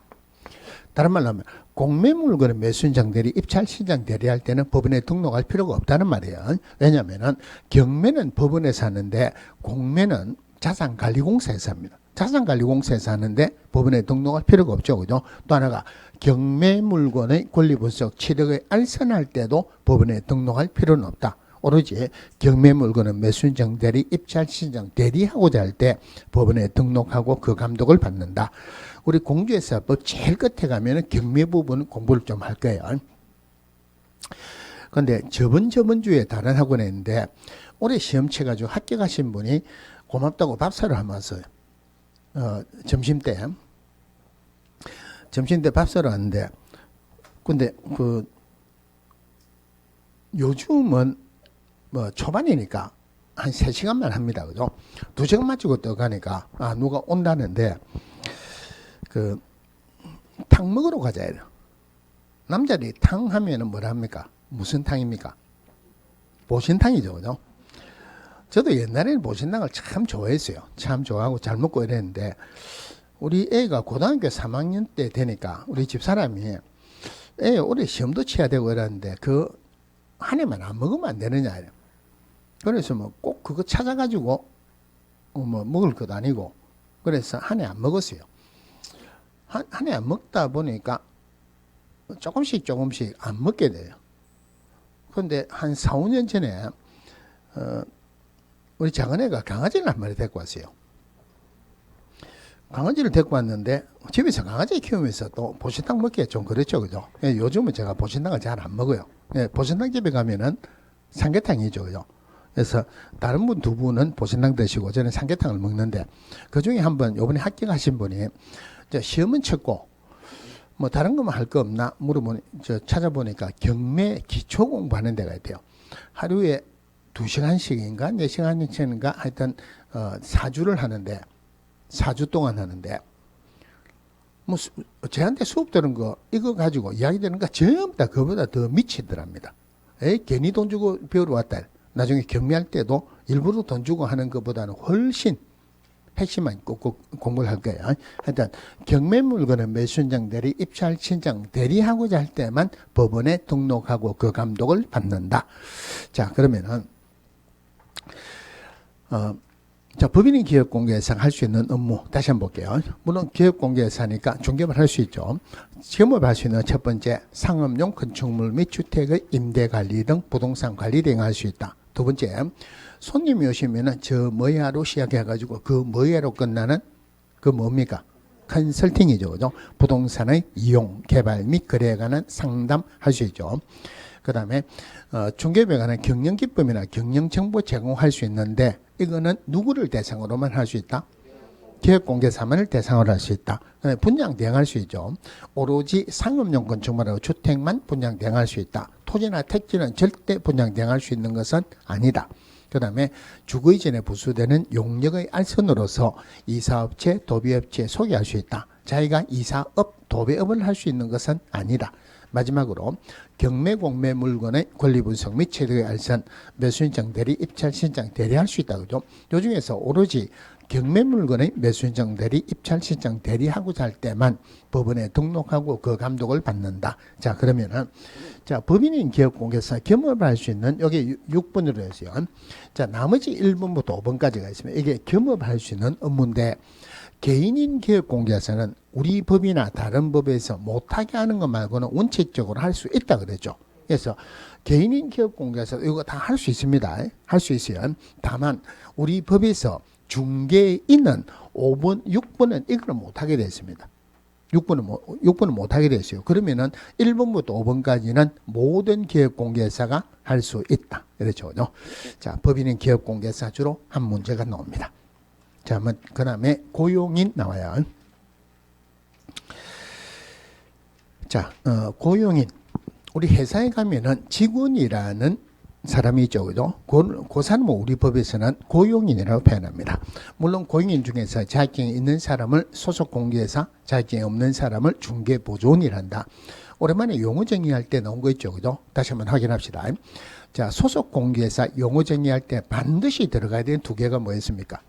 다른 말로 하면 공매 물건의 매수 신청 대리, 입찰 신청 대리할 때는 법원에 등록할 필요가 없다는 말이에요. 왜냐하면 경매는 법원에서 하는데 공매는 자산관리공사에서 합니다. 자산관리공사에서 하는데 법원에 등록할 필요가 없죠. 그죠? 또 하나가 경매 물건의 권리분석 취득의 알선할 때도 법원에 등록할 필요는 없다. 오로지 경매 물건은 매수 신청 대리, 입찰 신청 대리하고자 할 때 법원에 등록하고 그 감독을 받는다. 우리 공주회사법 제일 끝에 가면은 경매 부분 공부를 좀 할 거예요. 근데 저번 주에 다른 학원에 있는데 올해 시험 쳐가지고 합격하신 분이 고맙다고 밥 사러 하면서 점심때 밥 사러 왔는데, 근데 요즘은 뭐 초반이니까 한 3시간만 합니다. 그죠? 2시간 맞추고 떠가니까 누가 온다는데 탕 먹으러 가자 이래. 남자들이 탕 하면은 뭐라 합니까? 무슨 탕입니까? 보신탕이죠. 그죠? 저도 옛날에는 보신탕을 참 좋아했어요. 참 좋아하고 잘 먹고 이랬는데, 우리 애가 고등학교 3학년 때 되니까 우리 집사람이 애 올해 시험도 쳐야 되고 이러는데 한 해만 안 먹으면 안 되느냐. 그래서 뭐 꼭 그거 찾아가지고 뭐 먹을 것도 아니고, 그래서 한 해 안 먹었어요. 한 해 안 먹다 보니까 조금씩 안 먹게 돼요. 그런데 한 4, 5년 전에 우리 작은애가 강아지를 한 마리 데리고 왔어요. 강아지를 데리고 왔는데 집에서 강아지 키우면서 또 보신탕 먹기가 좀 그렇죠. 그죠? 요즘은 제가 보신탕을 잘 안 먹어요. 보신탕 집에 가면은 삼계탕이죠. 그죠? 그래서 다른 분 2분은 보신탕 드시고 저는 삼계탕을 먹는데, 그 중에 한 번 요번에 합격하신 분이 시험은 쳤고 뭐 다른 거만 할 거 없나 물어보니 찾아보니까 경매 기초 공부하는 데가 있대요. 하루에 2시간씩인가 4시간씩인가 하여튼 4주를 하는데, 4주 동안 하는데, 뭐 저한테 수업 들은 거 이거 가지고 이야기 되는 거 전부 다 그보다 더 미치더랍니다. 괜히 돈 주고 배우러 왔다. 나중에 경매할 때도 일부러 돈 주고 하는 것보다는 훨씬 핵심만 꼭 공부를 할 거예요. 하여튼 경매 물건은 매수인장 대리, 입찰 신장 대리하고자 할 때만 법원에 등록하고 그 감독을 받는다. 자, 그러면은 법인이 기업공개에서 할 수 있는 업무 다시 한번 볼게요. 물론 기업공개에서 하니까 중개업을 할 수 있죠. 지금을 할 수 있는 첫 번째, 상업용 건축물 및 주택의 임대관리 등 부동산 관리 등을 할 수 있다. 두 번째, 손님이 오시면은 저 뭐야로 시작해가지고 그 뭐야로 끝나는 그 뭡니까? 컨설팅이죠. 그죠? 부동산의 이용, 개발 및 거래에 관한 상담할 수 있죠. 그 다음에 중개업에 관한 경영기법이나 경영정보 제공할 수 있는데, 이거는 누구를 대상으로만 할 수 있다? 기업공개사만을 대상으로 할 수 있다. 분양 대행할 수 있죠. 오로지 상업용 건축물하고 주택만 분양 대행할 수 있다. 토지나 택지는 절대 분양 대행할 수 있는 것은 아니다. 그 다음에 주거 이전에 부수되는 용역의 알선으로서 이사업체, 도비업체 소개할 수 있다. 자기가 이사업, 도배업을 할 수 있는 것은 아니다. 마지막으로 경매 공매 물건의 권리 분석 및 최대의 알선, 매수인장 대리, 입찰 신장 대리할 수 있다. 그죠? 요 중에서 오로지 경매 물건의 매수인장 대리, 입찰 신장 대리하고자 할 때만 법원에 등록하고 그 감독을 받는다. 자, 그러면은 법인인 기업공개사 겸업을 할 수 있는 여기 6번으로 했어요. 자, 나머지 1번부터 5번까지가 있습니다. 이게 겸업할 수 있는 업무인데, 개인인 기업공개사는 우리 법이나 다른 법에서 못하게 하는 것 말고는 원칙적으로 할 수 있다 그랬죠. 그래서 개인인 기업공개사 이거 다 할 수 있습니다. 할 수 있어요. 다만 우리 법에서 중개인은 5번, 6번은 이걸 못하게 됐습니다. 6번은 못하게 됐어요. 그러면은 1번부터 5번까지는 모든 기업공개사가 할 수 있다. 그렇죠. 자, 법인인 기업공개사 주로 한 문제가 나옵니다. 자, 그 다음에 고용인 나와요. 자, 고용인. 우리 회사에 가면은 직원이라는 사람이 있죠. 그죠? 그 사람은 우리 법에서는 고용인이라고 표현합니다. 물론 고용인 중에서 자격증이 있는 사람을 소속공개사, 자격증이 없는 사람을 중개보조원이란다. 오랜만에 용어 정의할 때 나온 거 있죠. 그죠? 다시 한번 확인합시다. 자, 소속공개사 용어 정의할 때 반드시 들어가야 되는 2개가 뭐였습니까?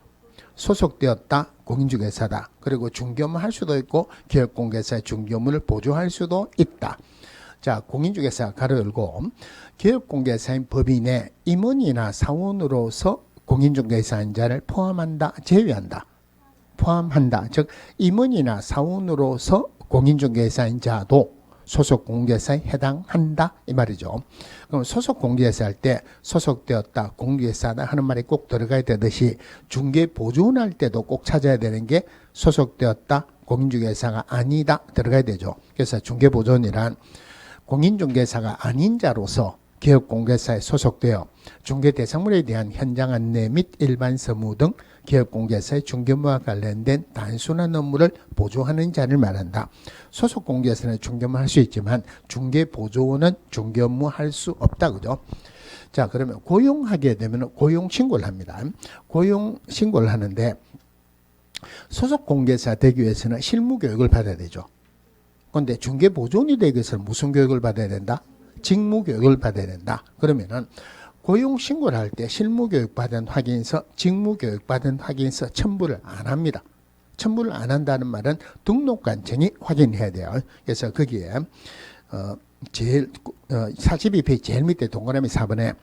소속되었다, 공인중개사다. 그리고 중개업을 할 수도 있고 기업공개사의 중개업을 보조할 수도 있다. 자, 공인중개사 가로 열고 기업공개사인 법인의 임원이나 사원으로서 공인중개사인 자를 포함한다, 제외한다. 포함한다. 즉 임원이나 사원으로서 공인중개사인 자도 소속공개사에 해당한다 이 말이죠. 그럼 소속공개사 할 때 소속되었다, 공개사다 하는 말이 꼭 들어가야 되듯이 중개보조원 할 때도 꼭 찾아야 되는 게 소속되었다, 공인중개사가 아니다 들어가야 되죠. 그래서 중개보조원이란 공인중개사가 아닌 자로서 기업공개사에 소속되어 중개대상물에 대한 현장 안내 및 일반 서무 등 기업공개사의 중개무와 관련된 단순한 업무를 보조하는 자를 말한다. 소속공개사는 중개만 할 수 있지만 중개보조원은 중개 업무 할 수 없다. 그죠? 자, 그러면 고용하게 되면 고용신고를 합니다. 고용신고를 하는데 소속공개사 되기 위해서는 실무교육을 받아야 되죠. 그런데 중개보조원이 되기 위해서는 무슨 교육을 받아야 된다? 직무교육을 받아야 된다. 그러면은 고용신고를 할 때 실무교육 받은 확인서, 직무교육 받은 확인서 첨부를 안 합니다. 첨부를 안 한다는 말은 등록관청이 확인해야 돼요. 그래서 거기에 42페이지 제일 밑에 동그라미 4번에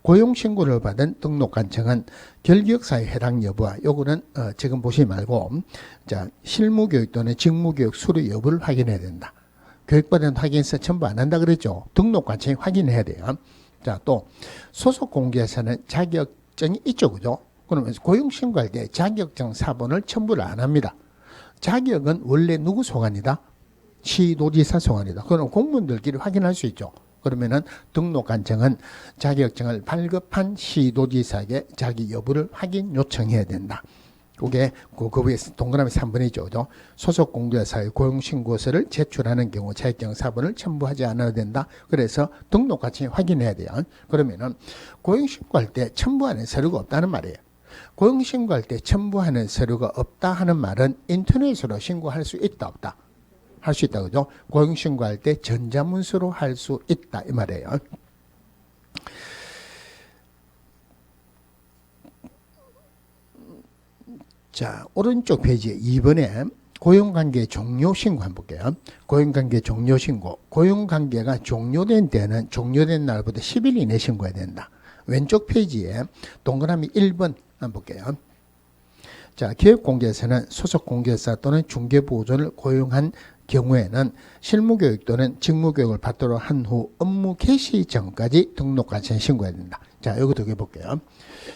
고용신고를 받은 등록관청은 결기역사에 해당 여부와 요거는 지금 보시지 말고 자 실무교육 또는 직무교육 수료 여부를 확인해야 된다. 교육받은 확인서 첨부 안 한다 그랬죠. 등록관청이 확인해야 돼요. 자, 또 소속 공개사는 자격증이 있죠, 그죠? 그러면 고용신고할 때 자격증 사본을 첨부를 안 합니다. 자격은 원래 누구 소관이다? 시도지사 소관이다. 그럼 공무원들끼리 확인할 수 있죠. 그러면은 등록관청은 자격증을 발급한 시도지사에게 자기 여부를 확인 요청해야 된다. 그게 그 위에 동그라미 3번이죠. 그죠? 소속 공개사의 고용신고서를 제출하는 경우 자격증 사본을 첨부하지 않아야 된다. 그래서 등록관청이 확인해야 돼요. 그러면은 고용신고할 때 첨부하는 서류가 없다는 말이에요. 고용신고할 때 첨부하는 서류가 없다 하는 말은 인터넷으로 신고할 수 있다 없다? 할 수 있다. 그죠? 고용신고할 때 전자문서로 할 수 있다 이 말이에요. 자, 오른쪽 페이지에 2번에 고용관계 종료 신고 한번 볼게요. 고용관계 종료 신고. 고용관계가 종료된 때는 종료된 날부터 10일 이내 신고해야 된다. 왼쪽 페이지에 동그라미 1번 한번 볼게요. 자, 기업공개사는 소속공개사 또는 중개보조원을 고용한 경우에는 실무교육 또는 직무교육을 받도록 한 후 업무 개시 전까지 등록관청에 신고해야 된다. 자, 여기 두 개 볼게요.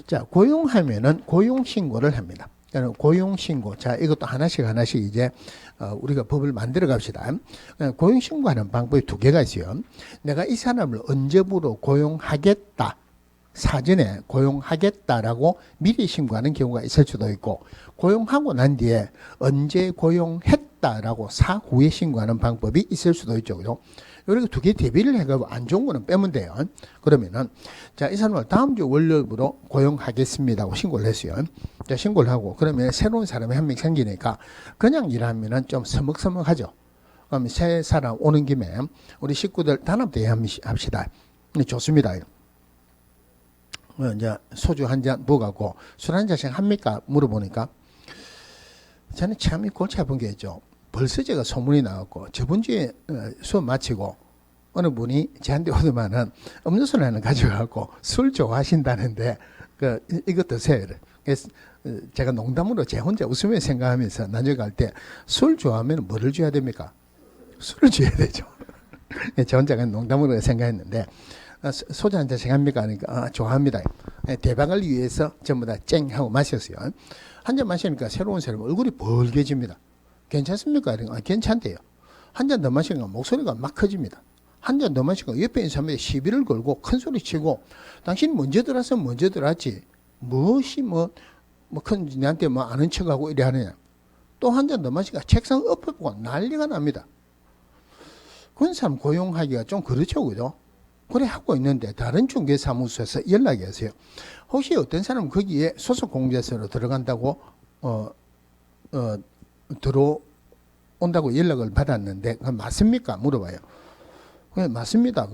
자, 고용하면은 고용신고를 합니다. 고용신고. 자, 이것도 하나씩 이제, 우리가 법을 만들어 갑시다. 고용신고하는 방법이 두 개가 있어요. 내가 이 사람을 언제부로 고용하겠다. 사전에 고용하겠다라고 미리 신고하는 경우가 있을 수도 있고, 고용하고 난 뒤에 언제 고용했다라고 사후에 신고하는 방법이 있을 수도 있죠. 그죠? 이렇게 두 개 대비를 해가지고 안 좋은 거는 빼면 돼요. 그러면은, 자, 이 사람을 다음 주 월요일부로 고용하겠습니다 하고 신고를 했어요. 자, 신고를 하고, 그러면 새로운 사람이 한 명 생기니까 그냥 일하면은 좀 서먹서먹하죠. 그럼 새 사람 오는 김에 우리 식구들 단합대회 합시다. 좋습니다. 이제 소주 한 잔 부어갖고 술 한 잔씩 합니까? 물어보니까 저는 참 골치 아픈 게 있죠. 벌써 제가 소문이 나왔고 저번 주에 수업 마치고 어느 분이 저한테 오더만은 음료수를 하나 가져가고 술 좋아하신다는데 이거 드세요. 그래서 제가 농담으로 제 혼자 웃으며 생각하면서 나중에 갈 때 술 좋아하면 뭐를 줘야 됩니까? 술을 줘야 되죠. 저 혼자 농담으로 생각했는데 소주 한 잔씩 합니까? 하니까 좋아합니다. 대박을 위해서 전부 다 쨍 하고 마셨어요. 한 잔 마시니까 새로운 사람 얼굴이 벌개집니다. 괜찮습니까? 괜찮대요. 한 잔 더 마시니까 목소리가 막 커집니다. 한 잔 더 마시니까 옆에 있는 사람이 시비를 걸고 큰 소리 치고 당신 먼저 들어서 먼저 들어왔지 무엇이 큰 내한테 아는 척하고 이래 하느냐. 또 한 잔 더 마시니까 책상 엎어보고 난리가 납니다. 그런 사람 고용하기가 좀 그렇죠. 그죠? 그래 하고 있는데 다른 중개사무소에서 연락이 왔어요. 혹시 어떤 사람 거기에 소속 공개사로 들어간다고 들어온다고 연락을 받았는데 맞습니까? 물어봐요. 그래 맞습니다.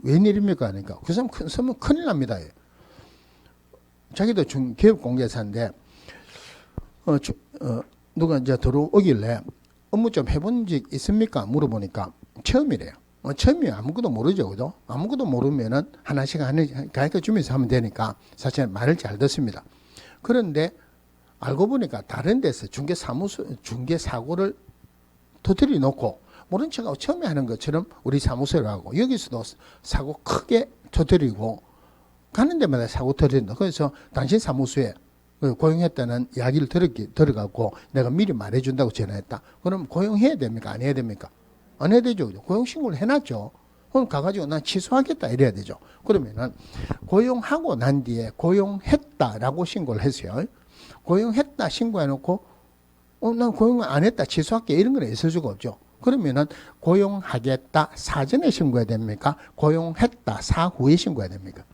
웬일입니까? 하니까 그 사람 큰일 납니다. 자기도 기업 공개사인데 누가 이제 들어오길래 업무 좀 해본 적 있습니까? 물어보니까 처음이래요. 처음에 아무것도 모르죠. 그죠? 아무것도 모르면은 하나씩 가르쳐 주면서 하면 되니까 사실 말을 잘 듣습니다. 그런데 알고 보니까 다른 데서 중개사고를 터뜨려 놓고 모른 척하고 처음에 하는 것처럼 우리 사무소를 하고 여기서도 사고 크게 터뜨리고 가는 데마다 사고 터뜨린다. 그래서 당신 사무소에 고용했다는 이야기를 들어갖고 내가 미리 말해준다고 전화했다. 그럼 고용해야 됩니까? 안 해야 됩니까? 안 해야 되죠. 고용신고를 해놨죠. 그럼 가가지고 난 취소하겠다 이래야 되죠. 그러면은 고용하고 난 뒤에 고용했다라고 신고를 했어요. 고용했다 신고해놓고 난 고용 안 했다 취소할게 이런 건 있을 수가 없죠. 그러면은 고용하겠다 사전에 신고해야 됩니까? 고용했다 사후에 신고해야 됩니까?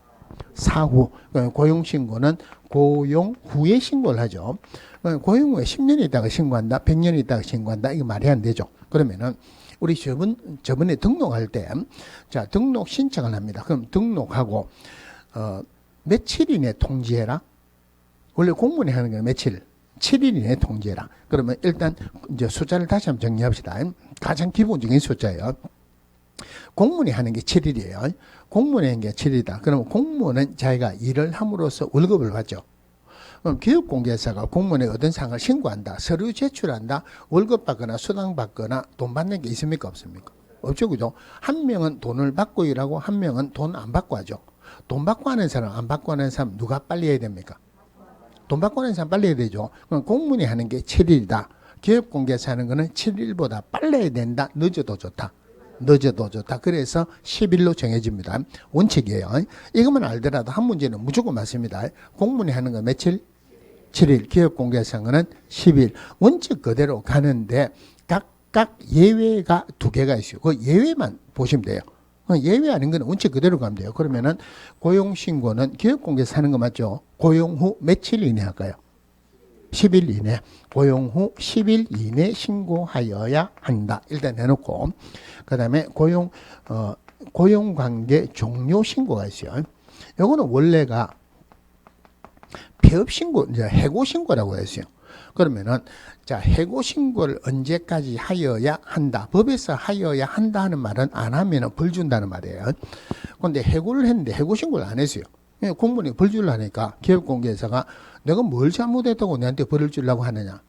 사후. 고용 신고는 고용 후에 신고를 하죠. 고용 후에 10년 있다가 신고한다, 100년 있다가 신고한다, 이거 말이 안 되죠. 그러면은 우리 저번에 등록할 때, 자, 등록 신청을 합니다. 그럼 등록하고, 며칠 이내 통지해라? 원래 공문이 하는 게 며칠? 7일 이내 통지해라. 그러면 일단 이제 숫자를 다시 한번 정리합시다. 가장 기본적인 숫자예요. 공문이 하는 게 7일이에요. 공문이 하는 게 7일이다. 그러면 공무원은 자기가 일을 함으로써 월급을 받죠. 그럼 교육공개사가 공무원에 어떤 사항을 신고한다, 서류 제출한다, 월급 받거나 수당 받거나 돈 받는 게 있습니까? 없습니까? 없죠, 그죠? 한 명은 돈을 받고 일하고 한 명은 돈 안 받고 하죠. 돈 받고 하는 사람, 안 받고 하는 사람 누가 빨리 해야 됩니까? 돈 받고 하는 사람 빨리 해야 되죠. 그럼 공무원이 하는 게 7일이다. 교육공개사 하는 거는 7일보다 빨리 해야 된다. 늦어도 좋다. 늦어도 좋다. 그래서 10일로 정해집니다. 원칙이에요. 이것만 알더라도 한 문제는 무조건 맞습니다. 공문이 하는 거 며칠? 7일. 기업공개상은 10일. 원칙 그대로 가는데 각각 예외가 2개가 있어요. 그 예외만 보시면 돼요. 예외 아닌 거는 원칙 그대로 가면 돼요. 그러면은 고용신고는 기업공개사 하는 거 맞죠? 고용 후 며칠 이내 할까요? 10일 이내. 고용 후 10일 이내 신고하여야 한다. 일단 해놓고 그 다음에 고용관계 종료 신고가 있어요. 요거는 원래가 폐업신고, 이제 해고신고라고 했어요. 그러면은 자, 해고신고를 언제까지 하여야 한다. 법에서 하여야 한다 하는 말은 안 하면은 벌 준다는 말이에요. 그런데 해고를 했는데 해고신고를 안 했어요. 공무원이 벌 주려 하니까 기업공개사가 내가 뭘 잘못했다고 내한테 벌을 주려고 하느냐.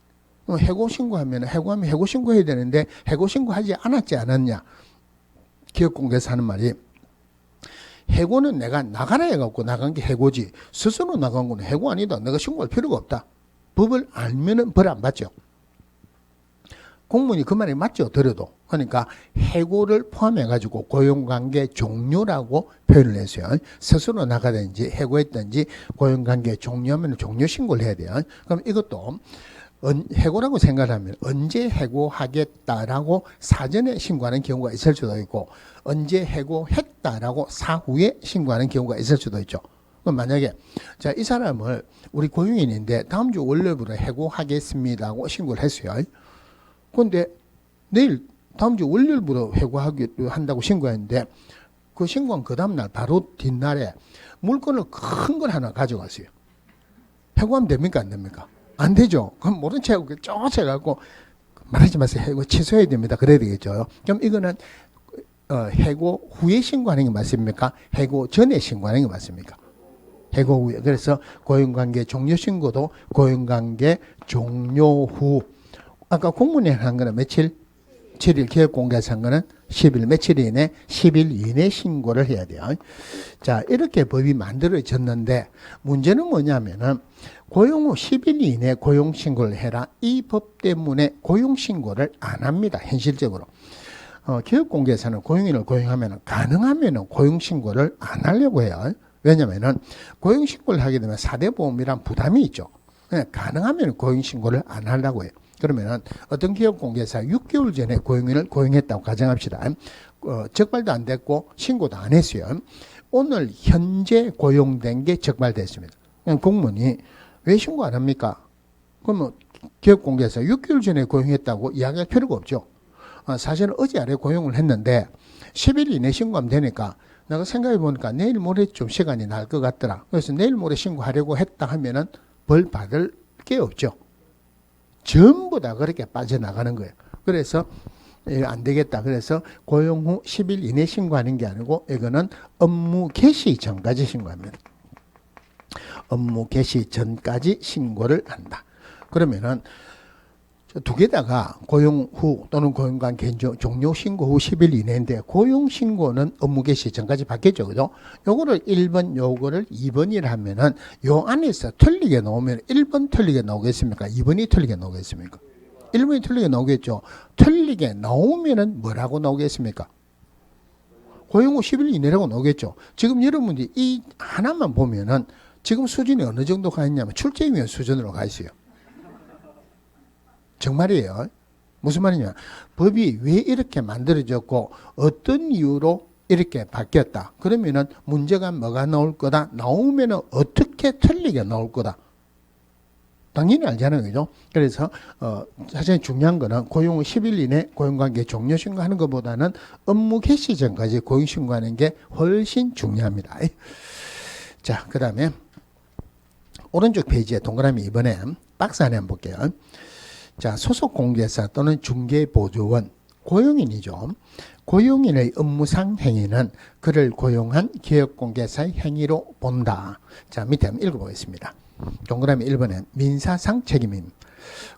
해고신고하면 해고신고해야 되는데 해고신고하지 않았지 않았냐. 기업공개사 하는 말이 해고는 내가 나가라 해갖고 나간 게 해고지 스스로 나간 건 해고 아니다. 내가 신고할 필요가 없다. 법을 알면은 벌 안 받죠. 공무원이 그 말이 맞죠. 들어도. 그러니까 해고를 포함해가지고 고용관계 종료라고 표현을 했어요. 스스로 나가든지 해고했든지 고용관계 종료하면 종료 신고를 해야 돼요. 그럼 이것도 해고라고 생각하면 언제 해고하겠다라고 사전에 신고하는 경우가 있을 수도 있고 언제 해고했다라고 사후에 신고하는 경우가 있을 수도 있죠. 그럼 만약에 자, 이 사람을 우리 고용인인데 다음 주 월요일부터 해고하겠습니다고 신고를 했어요. 그런데 내일 다음 주 월요일부터 해고한다고 신고했는데 그 신고한 그 다음날 바로 뒷날에 물건을 큰 걸 하나 가져갔어요. 해고하면 됩니까? 안 됩니까? 안 되죠. 그럼 모른 채 하고 쪼채갖고 말하지 마세요. 해고 취소해야 됩니다. 그래야 되겠죠. 그럼 이거는 해고 후에 신고하는 게 맞습니까? 해고 전에 신고하는 게 맞습니까? 해고 후에. 그래서 고용관계 종료 신고도 고용관계 종료 후. 아까 공문에 한 거는 며칠? 7일. 기업공개에서 한 거는 10일. 며칠 이내? 10일 이내 신고를 해야 돼요. 자, 이렇게 법이 만들어졌는데 문제는 뭐냐면은 고용 후 10일 이내 고용신고를 해라. 이 법 때문에 고용신고를 안 합니다. 현실적으로. 기업공개에서는 고용인을 고용하면 가능하면 고용신고를 안 하려고 해요. 왜냐면은 고용신고를 하게 되면 4대 보험이란 부담이 있죠. 가능하면 고용신고를 안 하려고 해요. 그러면은 어떤 기업공개사 6개월 전에 고용인을 고용했다고 가정합시다. 적발도 안 됐고 신고도 안 했어요. 오늘 현재 고용된 게 적발됐습니다. 공무원이 왜 신고 안 합니까? 그러면 기업공개사 6개월 전에 고용했다고 이야기할 필요가 없죠. 사실은 어제 아래 고용을 했는데 10일 이내 신고하면 되니까 내가 생각해 보니까 내일 모레쯤 시간이 날 것 같더라. 그래서 내일 모레 신고하려고 했다 하면은 벌 받을 게 없죠. 전부 다 그렇게 빠져나가는 거예요. 그래서 안 되겠다. 그래서 고용 후 10일 이내 신고하는 게 아니고 이거는 업무 개시 전까지 신고합니다. 업무 개시 전까지 신고를 한다. 그러면은 두 개다가 고용 후 또는 고용관계 종료 신고 후 10일 이내인데 고용 신고는 업무 개시 전까지 받겠죠. 그죠? 요거를 1번, 요거를 2번이라 하면은 요 안에서 틀리게 나오면 1번 틀리게 나오겠습니까? 2번이 틀리게 나오겠습니까? 1번이 틀리게 나오겠죠. 틀리게 나오면은 뭐라고 나오겠습니까? 고용 후 10일 이내라고 나오겠죠. 지금 여러분들이 이 하나만 보면은 지금 수준이 어느 정도 가 있냐면 출제위원 수준으로 가 있어요. 정말이에요. 무슨 말이냐. 법이 왜 이렇게 만들어졌고 어떤 이유로 이렇게 바뀌었다. 그러면은 문제가 뭐가 나올 거다. 나오면은 어떻게 틀리게 나올 거다. 당연히 알잖아요. 그죠? 그래서 사실 중요한 거는 고용 후 10일 이내 고용관계 종료 신고하는 것보다는 업무 개시 전까지 고용 신고하는 게 훨씬 중요합니다. 자, 그 다음에 오른쪽 페이지에 동그라미 이번에 박스 안에 한번 볼게요. 자, 소속 공개사 또는 중개보조원, 고용인이죠. 고용인의 업무상 행위는 그를 고용한 기업공개사의 행위로 본다. 자, 밑에 한번 읽어보겠습니다. 동그라미 1번에 민사상 책임임.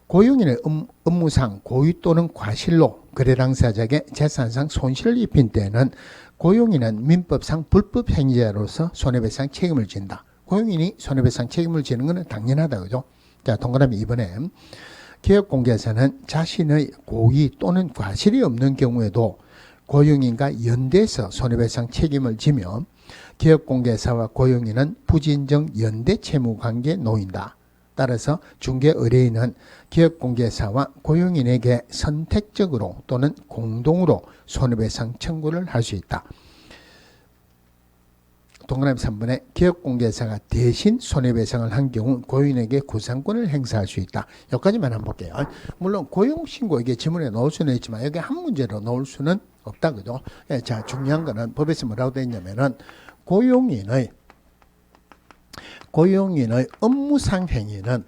고용인의 업무상 고의 또는 과실로 거래 당사자에게 재산상 손실을 입힌 때에는 고용인은 민법상 불법 행위자로서 손해배상 책임을 진다. 고용인이 손해배상 책임을 지는 것은 당연하다. 그죠? 자, 동그라미 2번에 기업공개사는 자신의 고의 또는 과실이 없는 경우에도 고용인과 연대해서 손해배상 책임을 지며 기업공개사와 고용인은 부진정 연대 채무관계에 놓인다. 따라서 중개의뢰인은 기업공개사와 고용인에게 선택적으로 또는 공동으로 손해배상 청구를 할 수 있다. 동그라미 3번에 기업공개사가 대신 손해배상을 한 경우 고용인에게 구상권을 행사할 수 있다. 여기까지만 한번 볼게요. 물론 고용신고 이게 지문에 넣을 수는 있지만 여기 한 문제로 넣을 수는 없다. 그죠? 자, 중요한 거는 법에서 뭐라고 되어 있냐면은 고용인의 업무상 행위는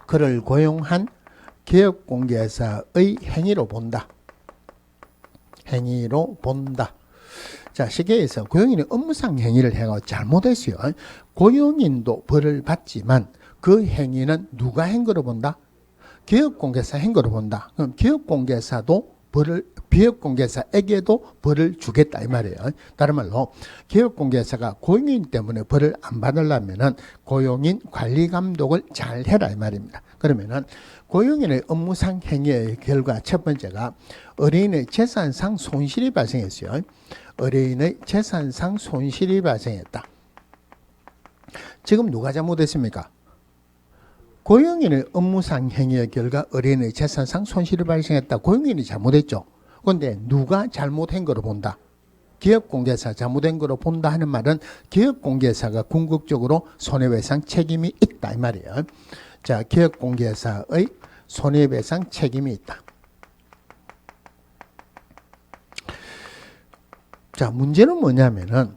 그를 고용한 기업공개사의 행위로 본다. 자, 시계에서 고용인이 업무상 행위를 해가 잘못했어요. 고용인도 벌을 받지만 그 행위는 누가 한 거로 본다? 기업공개사 한 거로 본다. 그럼 기업공개사에게도 벌을 주겠다 이 말이에요. 다른 말로 기업공개사가 고용인 때문에 벌을 안 받으려면은 고용인 관리 감독을 잘 해라 이 말입니다. 그러면은 고용인의 업무상 행위의 결과 첫 번째가 의뢰인의 재산상 손실이 발생했어요. 의뢰인의 재산상 손실이 발생했다. 지금 누가 잘못했습니까? 고용인의 업무상 행위의 결과 의뢰인의 재산상 손실이 발생했다. 고용인이 잘못했죠. 그런데 누가 잘못한 거로 본다? 기업공개사 잘못된 거로 본다 하는 말은 기업공개사가 궁극적으로 손해배상 책임이 있다 이 말이에요. 자, 기업공개사의 손해배상 책임이 있다. 자, 문제는 뭐냐면은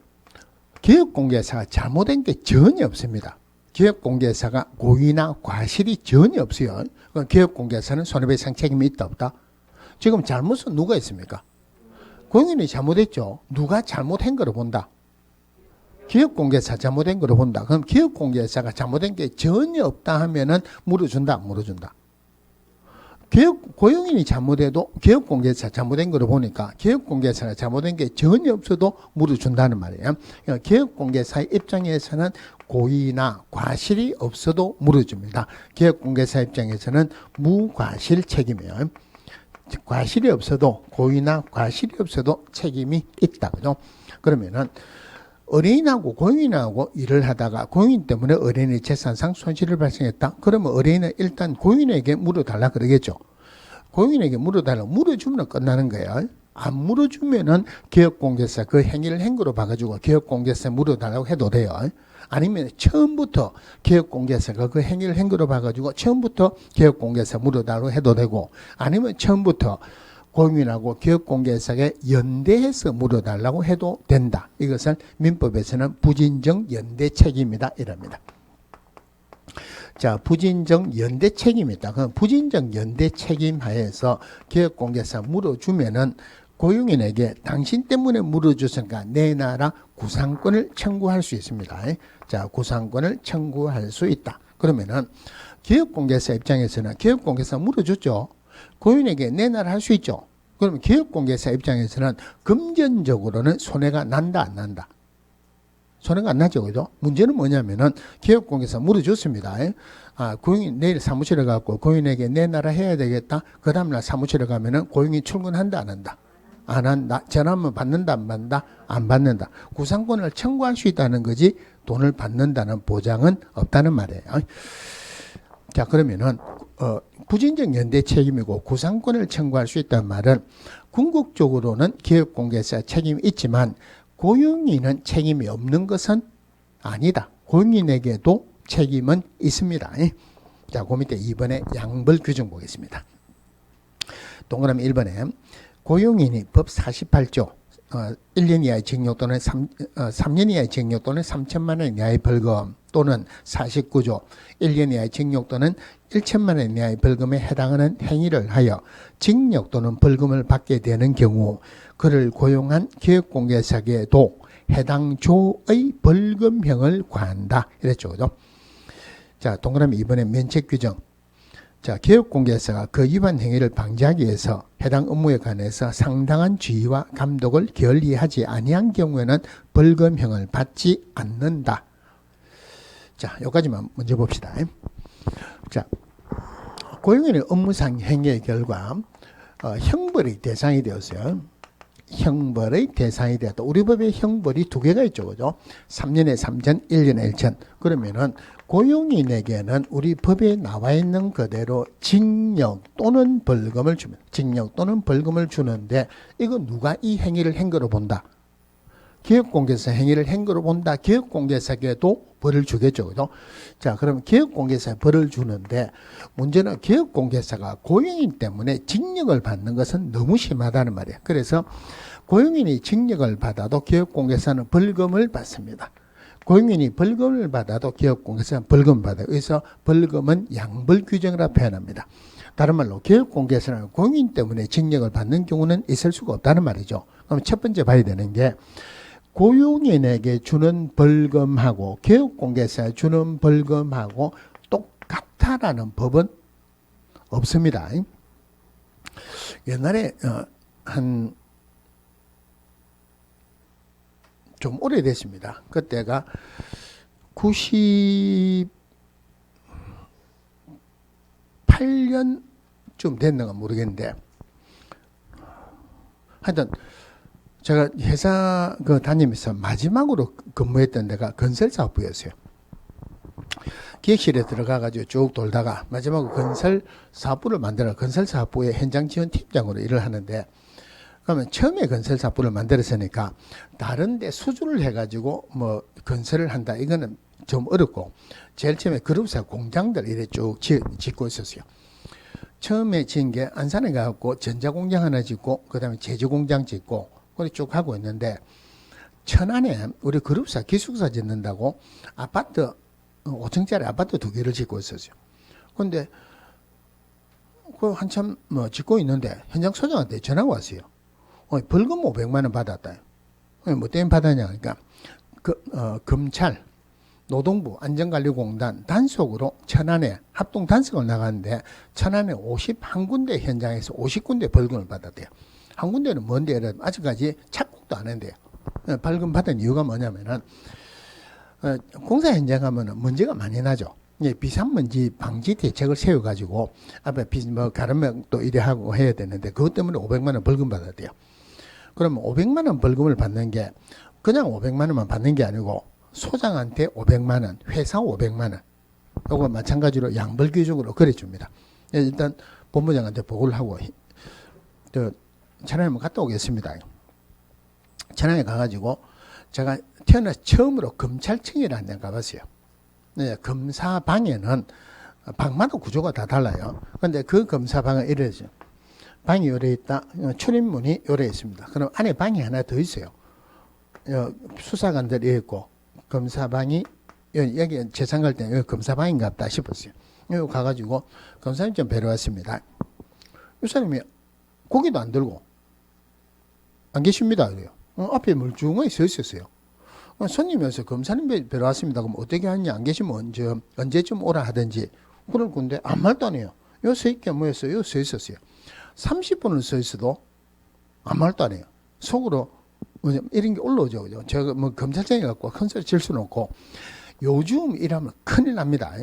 기업공개사가 잘못된 게 전혀 없습니다. 기업공개사가 고의나 과실이 전혀 없어요. 그럼 기업공개사는 손해배상 책임이 있다 없다? 지금 잘못은 누가 있습니까? 고용인이 잘못했죠. 누가 잘못한 거로 본다? 기업공개사 잘못된 거로 본다. 그럼 기업공개사가 잘못된 게 전혀 없다 하면은 물어준다 안 물어준다? 고용인이 잘못해도 기업공개사 잘못된 거로 보니까 기업공개사가 잘못된 게 전혀 없어도 물어준다는 말이에요. 그러니까 기업공개사의 입장에서는 고의나 과실이 없어도 물어줍니다. 기업공개사 입장에서는 무과실 책임이에요. 과실이 없어도 고의나 과실이 없어도 책임이 있다. 그죠? 그러면은 의뢰인하고 고용인하고 일을 하다가 고용인 때문에 의뢰인의 재산상 손실을 발생했다. 그러면 의뢰인은 일단 고용인에게 물어달라 그러겠죠. 고용인에게 물어달라 물어주면 끝나는 거예요. 안 물어주면은 기업공개사 그 행위를 한 거로 봐가지고 기업공개사 물어달라고 해도 돼요. 아니면 처음부터 기업공개사가 그 행위를 한 거로 봐가지고 처음부터 기업공개사 물어달라고 해도 되고, 아니면 처음부터 고용인하고 기업공개사에게 연대해서 물어달라고 해도 된다. 이것을 민법에서는 부진정 연대 책임이다 이럽니다. 자, 부진정 연대 책임이다. 그럼 부진정 연대 책임 하에서 기업공개사 물어주면은 고용인에게 당신 때문에 물어줬으니까 내놔라 구상권을 청구할 수 있습니다. 자, 구상권을 청구할 수 있다. 그러면은 기업공개사 입장에서는 기업공개사 물어줬죠. 고용인에게 내놔라 할 수 있죠. 그러면 기업공개사 입장에서는 금전적으로는 손해가 난다 안 난다? 손해가 안 나죠. 그죠? 문제는 뭐냐면은 기업공개사 물어줬습니다. 고용이 내일 사무실에 가고 고용에게 내놔라 해야 되겠다. 그 다음날 사무실에 가면은 고용이 출근한다 안 한다. 안 한다. 전화하면 받는다 안 받는다. 안 받는다. 구상권을 청구할 수 있다는 거지 돈을 받는다는 보장은 없다는 말이에요. 자, 그러면은 부진적 연대 책임이고 구상권을 청구할 수 있다는 말은 궁극적으로는 기업공개사 책임이 있지만 고용인은 책임이 없는 것은 아니다. 고용인에게도 책임은 있습니다. 자, 그 밑에 2번에 양벌 규정 보겠습니다. 동그라미 1번에 고용인이 법 48조 1년 이하의 징역 또는 3년 이하의 징역 또는 3천만 원 이하의 벌금 또는 49조 1년 이하의 징역 또는 1천만 원 이하의 벌금에 해당하는 행위를 하여 징역 또는 벌금을 받게 되는 경우 그를 고용한 기업공개사에게도 해당 조의 벌금형을 과한다. 이랬죠. 그죠? 자, 동그라미 2번에 면책 규정. 자, 기업공개사가 그 위반 행위를 방지하기 위해서 해당 업무에 관해서 상당한 주의와 감독을 게을리하지 아니한 경우에는 벌금형을 받지 않는다. 자, 여기까지만 먼저 봅시다. 자, 고용인의 업무상 행위의 결과 형벌의 대상이 되었어요. 형벌의 대상이 되었다. 우리 법에 형벌이 두 개가 있죠. 그죠? 3년에 3천, 1년에 1천. 그러면은 고용인에게는 우리 법에 나와 있는 그대로 징역 또는 벌금을 주면, 징역 또는 벌금을 주는데, 이거 누가 이 행위를 한 거로 본다? 기업공개사 행위를 한 거로 본다. 기업공개사에게도 벌을 주겠죠. 그죠? 자, 그럼 기업공개사에 벌을 주는데, 문제는 기업공개사가 고용인 때문에 징역을 받는 것은 너무 심하다는 말이에요. 그래서 고용인이 징역을 받아도 기업공개사는 벌금을 받습니다. 고용인이 벌금을 받아도 기업공개사는 벌금을 받아요. 그래서 벌금은 양벌 규정이라 표현합니다. 다른 말로 기업공개사는 고용인 때문에 징역을 받는 경우는 있을 수가 없다는 말이죠. 그럼 첫 번째 봐야 되는 게 고용인에게 주는 벌금하고 기업공개사에 주는 벌금하고 똑같다라는 법은 없습니다. 옛날에 좀 오래됐습니다. 그때가 98년쯤 됐는가 모르겠는데, 하여튼 제가 회사 다니면서 마지막으로 근무했던 데가 건설사업부였어요. 기획실에 들어가가지고 쭉 돌다가 마지막으로 건설사업부를 만들어 건설사업부의 현장지원팀장으로 일을 하는데, 그러면 처음에 건설사업부를 만들었으니까 다른 데 수주를 해가지고 뭐 건설을 한다, 이거는 좀 어렵고, 제일 처음에 그룹사 공장들 이래 쭉 짓고 있었어요. 처음에 지은 게 안산에 가갖고 전자공장 하나 짓고 그 다음에 제조공장 짓고 그렇게 쭉 하고 있는데, 천안에 우리 그룹사 기숙사 짓는다고 아파트 5층짜리 아파트 2개를 짓고 있었어요. 그런데 그 한참 뭐 짓고 있는데 현장 소장한테 전화가 왔어요. 벌금 500만 원 받았다. 뭐 때문에 받았냐 그러니까 검찰 노동부 안전관리공단 단속으로 천안에 합동 단속을 나갔는데 천안에 51군데 현장에서 50군데 벌금을 받았대요. 한 군데는 뭔데 아직까지 착국도 안 했는데요. 벌금 받은 이유가 뭐냐면은 공사 현장 가면은 먼지가 많이 나죠. 비산먼지 방지 대책을 세워가지고 앞에 가르막도 이래 하고 해야 되는데 그것 때문에 500만 원 벌금 받았대요. 그러면 500만 원 벌금을 받는 게 그냥 500만 원만 받는 게 아니고 소장한테 500만 원, 회사 500만 원. 이거 마찬가지로 양벌 규정으로 그래줍니다. 일단 본부장한테 보고를 하고 천안에 한번 갔다 오겠습니다. 천안에 가가지고 제가 태어나서 처음으로 검찰청이라는 데 가봤어요. 네, 검사방에는 방마다 구조가 다 달라요. 근데 그 검사방은 이래죠. 방이 요래 있다. 출입문이 요래 있습니다. 그럼 안에 방이 하나 더 있어요. 수사관들이 있고 검사방이 여기 재산 갈 때 여기 검사방인가 보다 싶었어요. 여기 가가지고 검사님 좀 뵈러 왔습니다. 이 사람이 고개도 안 들고 안 계십니다. 그래요. 앞에 멀쩡하게 서 있었어요. 손님이어서 검사님 뵈러 왔습니다. 그럼 어떻게 하냐? 안 계시면 언제쯤 오라 하든지. 그럴 건데 아무 말도 안 해요. 요 서 있게 뭐였어요? 요 서 있었어요. 30분을 서 있어도 아무 말도 안 해요. 속으로 이런 게 올라오죠. 그죠? 제가 뭐 검찰청에 갖고 큰 소리 칠 수는 없고, 요즘 이러면 큰일 납니다.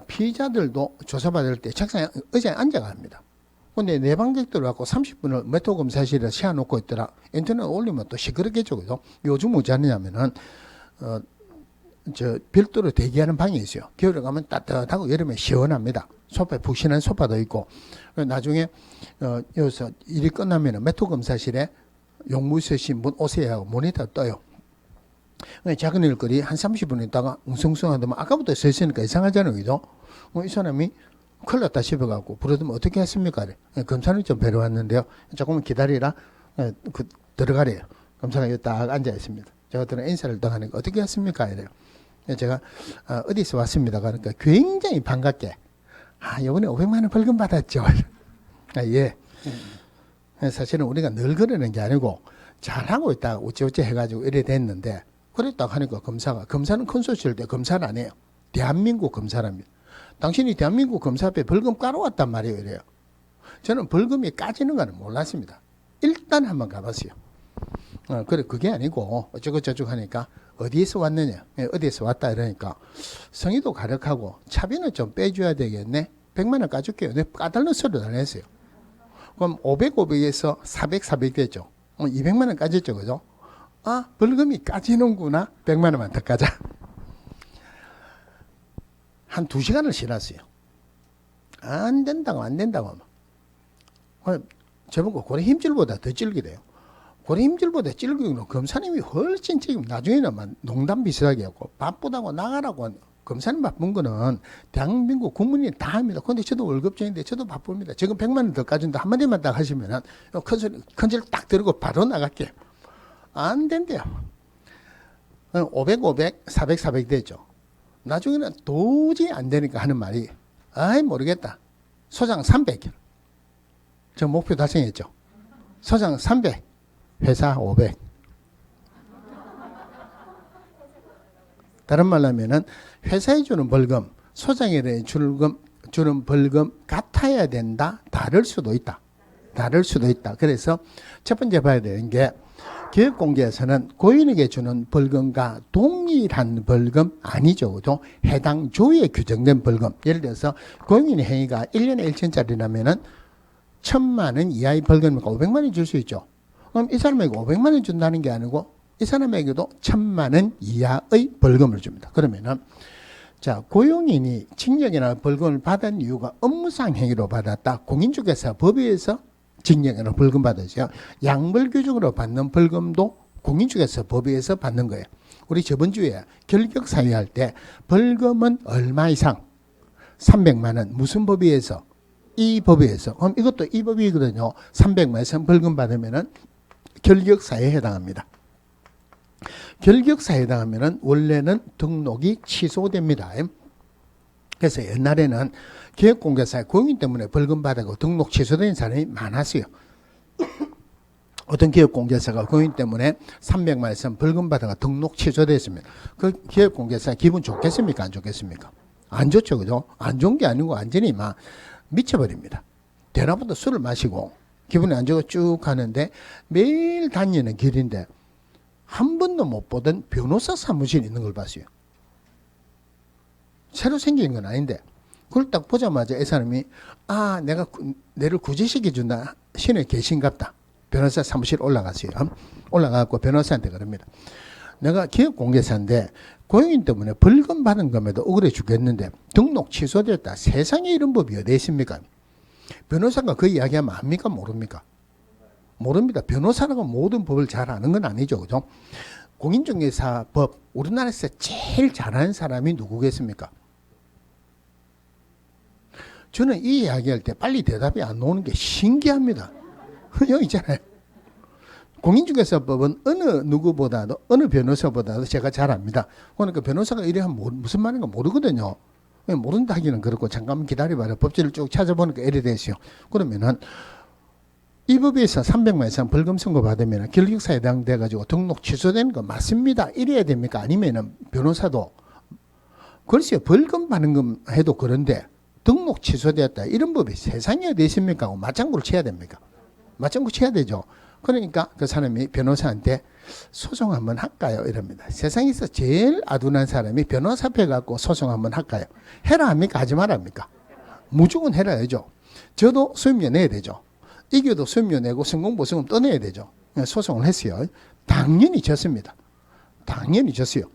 피의자들도 조사받을 때 책상에, 의자에 앉아가 합니다. 근데 내방객들 갖고 30분을 메토검사실에 세워놓고 있더라. 인터넷 올리면 또 시끄럽겠죠. 그죠? 요즘 뭐지 하느냐면은, 별도로 대기하는 방이 있어요. 겨울에 가면 따뜻하고 여름에 시원합니다. 소파에 푹신한 소파도 있고. 나중에, 여기서 일이 끝나면은 메토검사실에 용무 쓰신 분 오세요 하고 모니터 떠요. 작은 일거리 한 30분 있다가 웅성웅성하더만 아까부터 서 있으니까 이상하잖아요. 그죠? 이 사람이 큰일 났다 싶어갖고 부르더면 어떻게 했습니까? 검사는 좀 뵈러 왔는데요. 조금만 기다리라. 들어가래요. 검사가 여기 딱 앉아 있습니다. 제가 들은 인사를 딱 하니까 어떻게 했습니까? 이래요. 제가 어디서 왔습니다. 그러니까 굉장히 반갑게 이번에 500만 원 벌금 받았죠. 예. 사실은 우리가 늘 그러는 게 아니고 잘하고 있다가 우찌우찌 해가지고 이래 됐는데 그랬다고 하니까 검사는 컨소시얼 때 검사는 아니에요. 대한민국 검사랍니다. 당신이 대한민국 검사 앞에 벌금 깔아왔단 말이에요. 이래요. 저는 벌금이 까지는 거는 몰랐습니다. 일단 한번 가봤어요. 그래 그게 아니고 어쩌고저쩌고 하니까 어디에서 왔느냐, 어디에서 왔다 이러니까 성의도 가력하고 차비는 좀 빼줘야 되겠네. 100만 원 까줄게요. 내가 까달라는 소리도 안 했어요. 그럼 500, 500에서 400, 400 됐죠. 200만 원 까졌죠. 그죠? 벌금이 까지는구나. 100만 원만 더 까자. 한 2시간을 지났어요. 안 된다고. 저보고 고래 힘줄보다 더 찔기래요. 고래 힘줄보다 찔기는 검사님이 훨씬 찔기고 나중에는 막 농담 비슷하게 하고 바쁘다고 나가라고. 검사님 바쁜 거는 대한민국 국민이 다 합니다. 그런데 저도 월급쟁인데 저도 바쁩니다. 지금 100만 원 더 까준다 한마디만 딱 하시면은 큰 소리 딱 들고 바로 나갈게요. 안 된대요. 500, 500, 400, 400 되죠. 나중에는 도저히 안 되니까 하는 말이 모르겠다. 소장 300. 저 목표 달성했죠. 소장 300. 회사 500. 다른 말로 하면은 회사에 주는 벌금, 소장에 주는 벌금 같아야 된다. 다를 수도 있다. 그래서 첫 번째 봐야 되는 게 교육공개에서는 고인에게 주는 벌금과 동일한 벌금 아니죠. 그죠? 해당 조에 규정된 벌금. 예를 들어서 고인의 행위가 1년에 1천짜리라면은 1,000만 원 이하의 벌금이니까 500만 원 줄 수 있죠. 그럼 이 사람에게 500만 원 준다는 게 아니고 이 사람에게도 1,000만 원 이하의 벌금을 줍니다. 그러면은 고용인이 징역이나 벌금을 받은 이유가 업무상 행위로 받았다. 공인중개사 법에 의해서 징역이나 벌금 받으죠. 양벌규정으로 받는 벌금도 공인중개사 법에 의해서 받는 거예요. 우리 저번 주에 결격 사유할 때 벌금은 얼마 이상 300만 원 무슨 법에 의해서 이 법에 의해서 그럼 이것도 이 법이거든요. 300만 원 이상 벌금 받으면은 결격사유에 해당합니다. 결격사유에 해당하면은 원래는 등록이 취소됩니다. 그래서 옛날에는 기획공개사에 공인 때문에 벌금 받고 등록 취소된 사람이 많았어요. 어떤 기획공개사가 공인 때문에 300만 원 이상 벌금 받아가 등록 취소됐습니다. 그 기획공개사 기분 좋겠습니까? 안 좋겠습니까? 안 좋죠. 그죠? 안 좋은 게 아니고 완전히 막 미쳐버립니다. 대낮부터 술을 마시고 기분이 안 좋고 쭉 가는데 매일 다니는 길인데 한 번도 못 보던 변호사 사무실이 있는 걸 봤어요. 새로 생긴 건 아닌데 그걸 딱 보자마자 이 사람이 내가 내를 구제시켜준다 신에 계신갑다. 변호사 사무실 올라갔어요. 올라가고 변호사한테 그럽니다. 내가 기업공개사인데 고용인 때문에 벌금 받은 금에도 억울해 죽겠는데 등록 취소됐다. 세상에 이런 법이 어디 있습니까? 변호사가 그 이야기하면 압니까? 모릅니까? 모릅니다. 변호사라고 모든 법을 잘 아는 건 아니죠. 그죠? 공인중개사 법 우리나라에서 제일 잘하는 사람이 누구겠습니까? 저는 이 이야기할 때 빨리 대답이 안 나오는 게 신기합니다. 여기 있잖아요. 공인중개사법은 어느 누구보다도 어느 변호사보다도 제가 잘 압니다. 그러니까 변호사가 이래 하면 무슨 말인가 모르거든요. 모른다 하기는 그렇고 잠깐만 기다려봐라. 법제를 쭉 찾아보니까 이래 됐어요. 그러면은 이 법에서 300만 이상 벌금 선고 받으면 결격사에 해당돼가지고 등록 취소되는 거 맞습니다. 이래야 됩니까? 아니면은 변호사도 글쎄요 벌금 받는 건 해도 그런데 등록 취소되었다 이런 법이 세상에 어디 있습니까? 맞장구를 쳐야 됩니까? 맞장구 쳐야 되죠. 그러니까 그 사람이 변호사한테 소송 한번 할까요? 이럽니다. 세상에서 제일 아둔한 사람이 변호사 앞에 갖고 소송 한번 할까요? 해라 합니까? 하지 말아 합니까? 무조건 해라야죠. 저도 수임료 내야 되죠. 이겨도 수임료 내고 성공보수금 떠내야 되죠. 소송을 했어요. 당연히 졌습니다. 당연히 졌어요.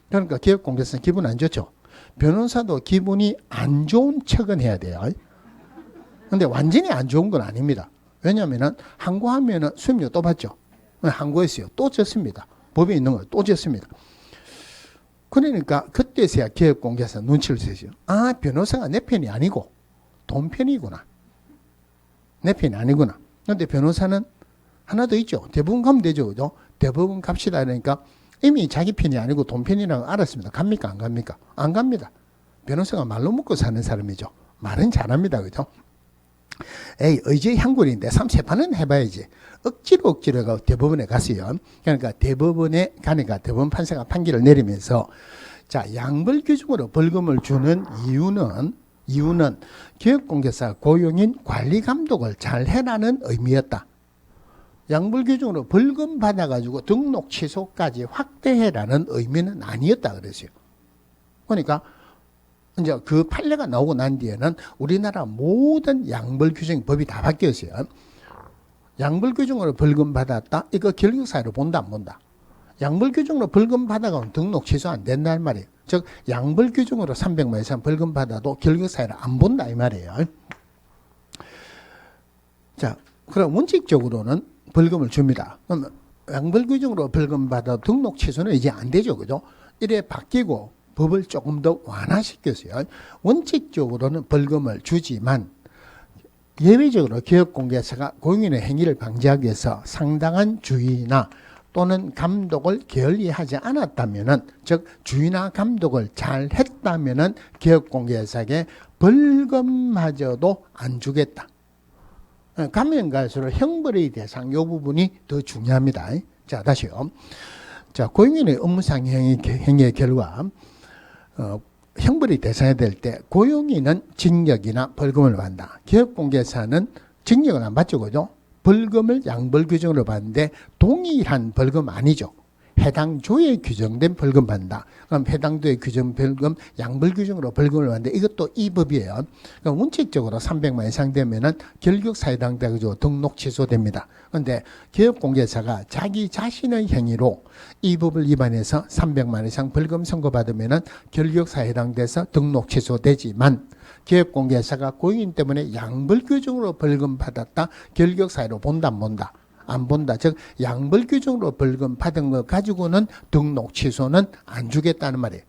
그러니까 기업공개사는 기분 안 좋죠. 변호사도 기분이 안 좋은 척은 해야 돼요. 근데 완전히 안 좋은 건 아닙니다. 왜냐하면 항고하면 수임료 또 받죠. 항고했어요. 또 졌습니다. 법에 있는 걸 또 졌습니다. 그러니까 그때서야 기업공개사 눈치를 채죠. 아, 변호사가 내 편이 아니고 돈 편이구나. 내 편이 아니구나. 그런데 변호사는 하나 더 있죠. 대법원 가면 되죠. 그죠? 대법원 갑시다. 그러니까 이미 자기 편이 아니고 돈 편이라고 알았습니다. 갑니까? 안 갑니까? 안 갑니다. 변호사가 말로 먹고 사는 사람이죠. 말은 잘합니다. 그죠? 에이, 의제 향골인데 3세판은 해봐야지. 억지로 가고 대법원에 갔어요. 그러니까 대법원에 가니까 대법원 판사가 판결을 내리면서 자, 양벌규정으로 벌금을 주는 이유는 기업공개사 고용인 관리감독을 잘 해라는 의미였다. 양벌규정으로 벌금 받아가지고 등록 취소까지 확대해라는 의미는 아니었다 그랬어요. 그러니까 이제 그 판례가 나오고 난 뒤에는 우리나라 모든 양벌규정 법이 다 바뀌었어요. 양벌규정으로 벌금 받았다? 이거 결격사유로 본다 안 본다? 양벌규정으로 벌금 받아가면 등록 취소 안 된다는 말이에요. 즉 양벌규정으로 300만 이상 벌금 받아도 결격사유를 안 본다 이 말이에요. 자, 그럼 원칙적으로는 벌금을 줍니다. 그럼 양벌규정으로 벌금 받아 등록 취소는 이제 안 되죠. 그죠? 이래 바뀌고 법을 조금 더 완화시켰어요. 원칙적으로는 벌금을 주지만 예외적으로 기업공개사가 고용인의 행위를 방지하기 위해서 상당한 주의나 또는 감독을 게을리하지 않았다면은, 즉 주의나 감독을 잘 했다면은 기업공개사에게 벌금마저도 안 주겠다. 가면 갈수록 형벌의 대상 이 부분이 더 중요합니다. 자, 다시요. 자, 고용인의 업무상 행위의 결과 형벌이 대상이 될 때 고용인은 징역이나 벌금을 받는다. 기업공개사는 징역을 안 받죠. 그죠? 벌금을 양벌규정으로 받는데 동일한 벌금 아니죠. 해당 조에 규정된 벌금 받는다. 그럼 해당 조에 규정 벌금 양벌규정으로 벌금을 받는데 이것도 이 법이에요. 그러니까 원칙적으로 300만 이상 되면은 결격사유에 해당돼가지고 등록 취소됩니다. 그런데 기업공개사가 자기 자신의 행위로 이 법을 위반해서 300만 이상 벌금 선고받으면은 결격사유에 해당돼서 등록 취소되지만 기업공개사가 고용인 때문에 양벌규정으로 벌금 받았다. 결격사유로 본다 안 본다? 안 본다. 즉 양벌규정으로 벌금 받은 것 가지고는 등록 취소는 안 주겠다는 말이에요.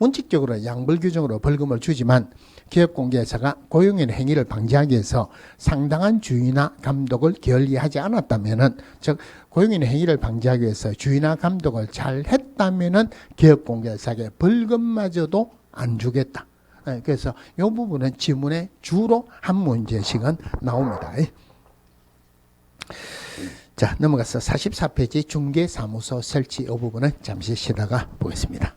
원칙적으로 양벌규정으로 벌금을 주지만 기업공개사가 고용인의 행위를 방지하기 위해서 상당한 주의나 감독을 게을리하지 않았다면은, 즉 고용인의 행위를 방지하기 위해서 주의나 감독을 잘 했다면은 기업공개사에게 벌금마저도 안 주겠다. 그래서 이 부분은 지문에 주로 한 문제씩은 나옵니다. 자, 넘어가서 44페이지 중개사무소 설치 이 부분은 잠시 쉬다가 보겠습니다.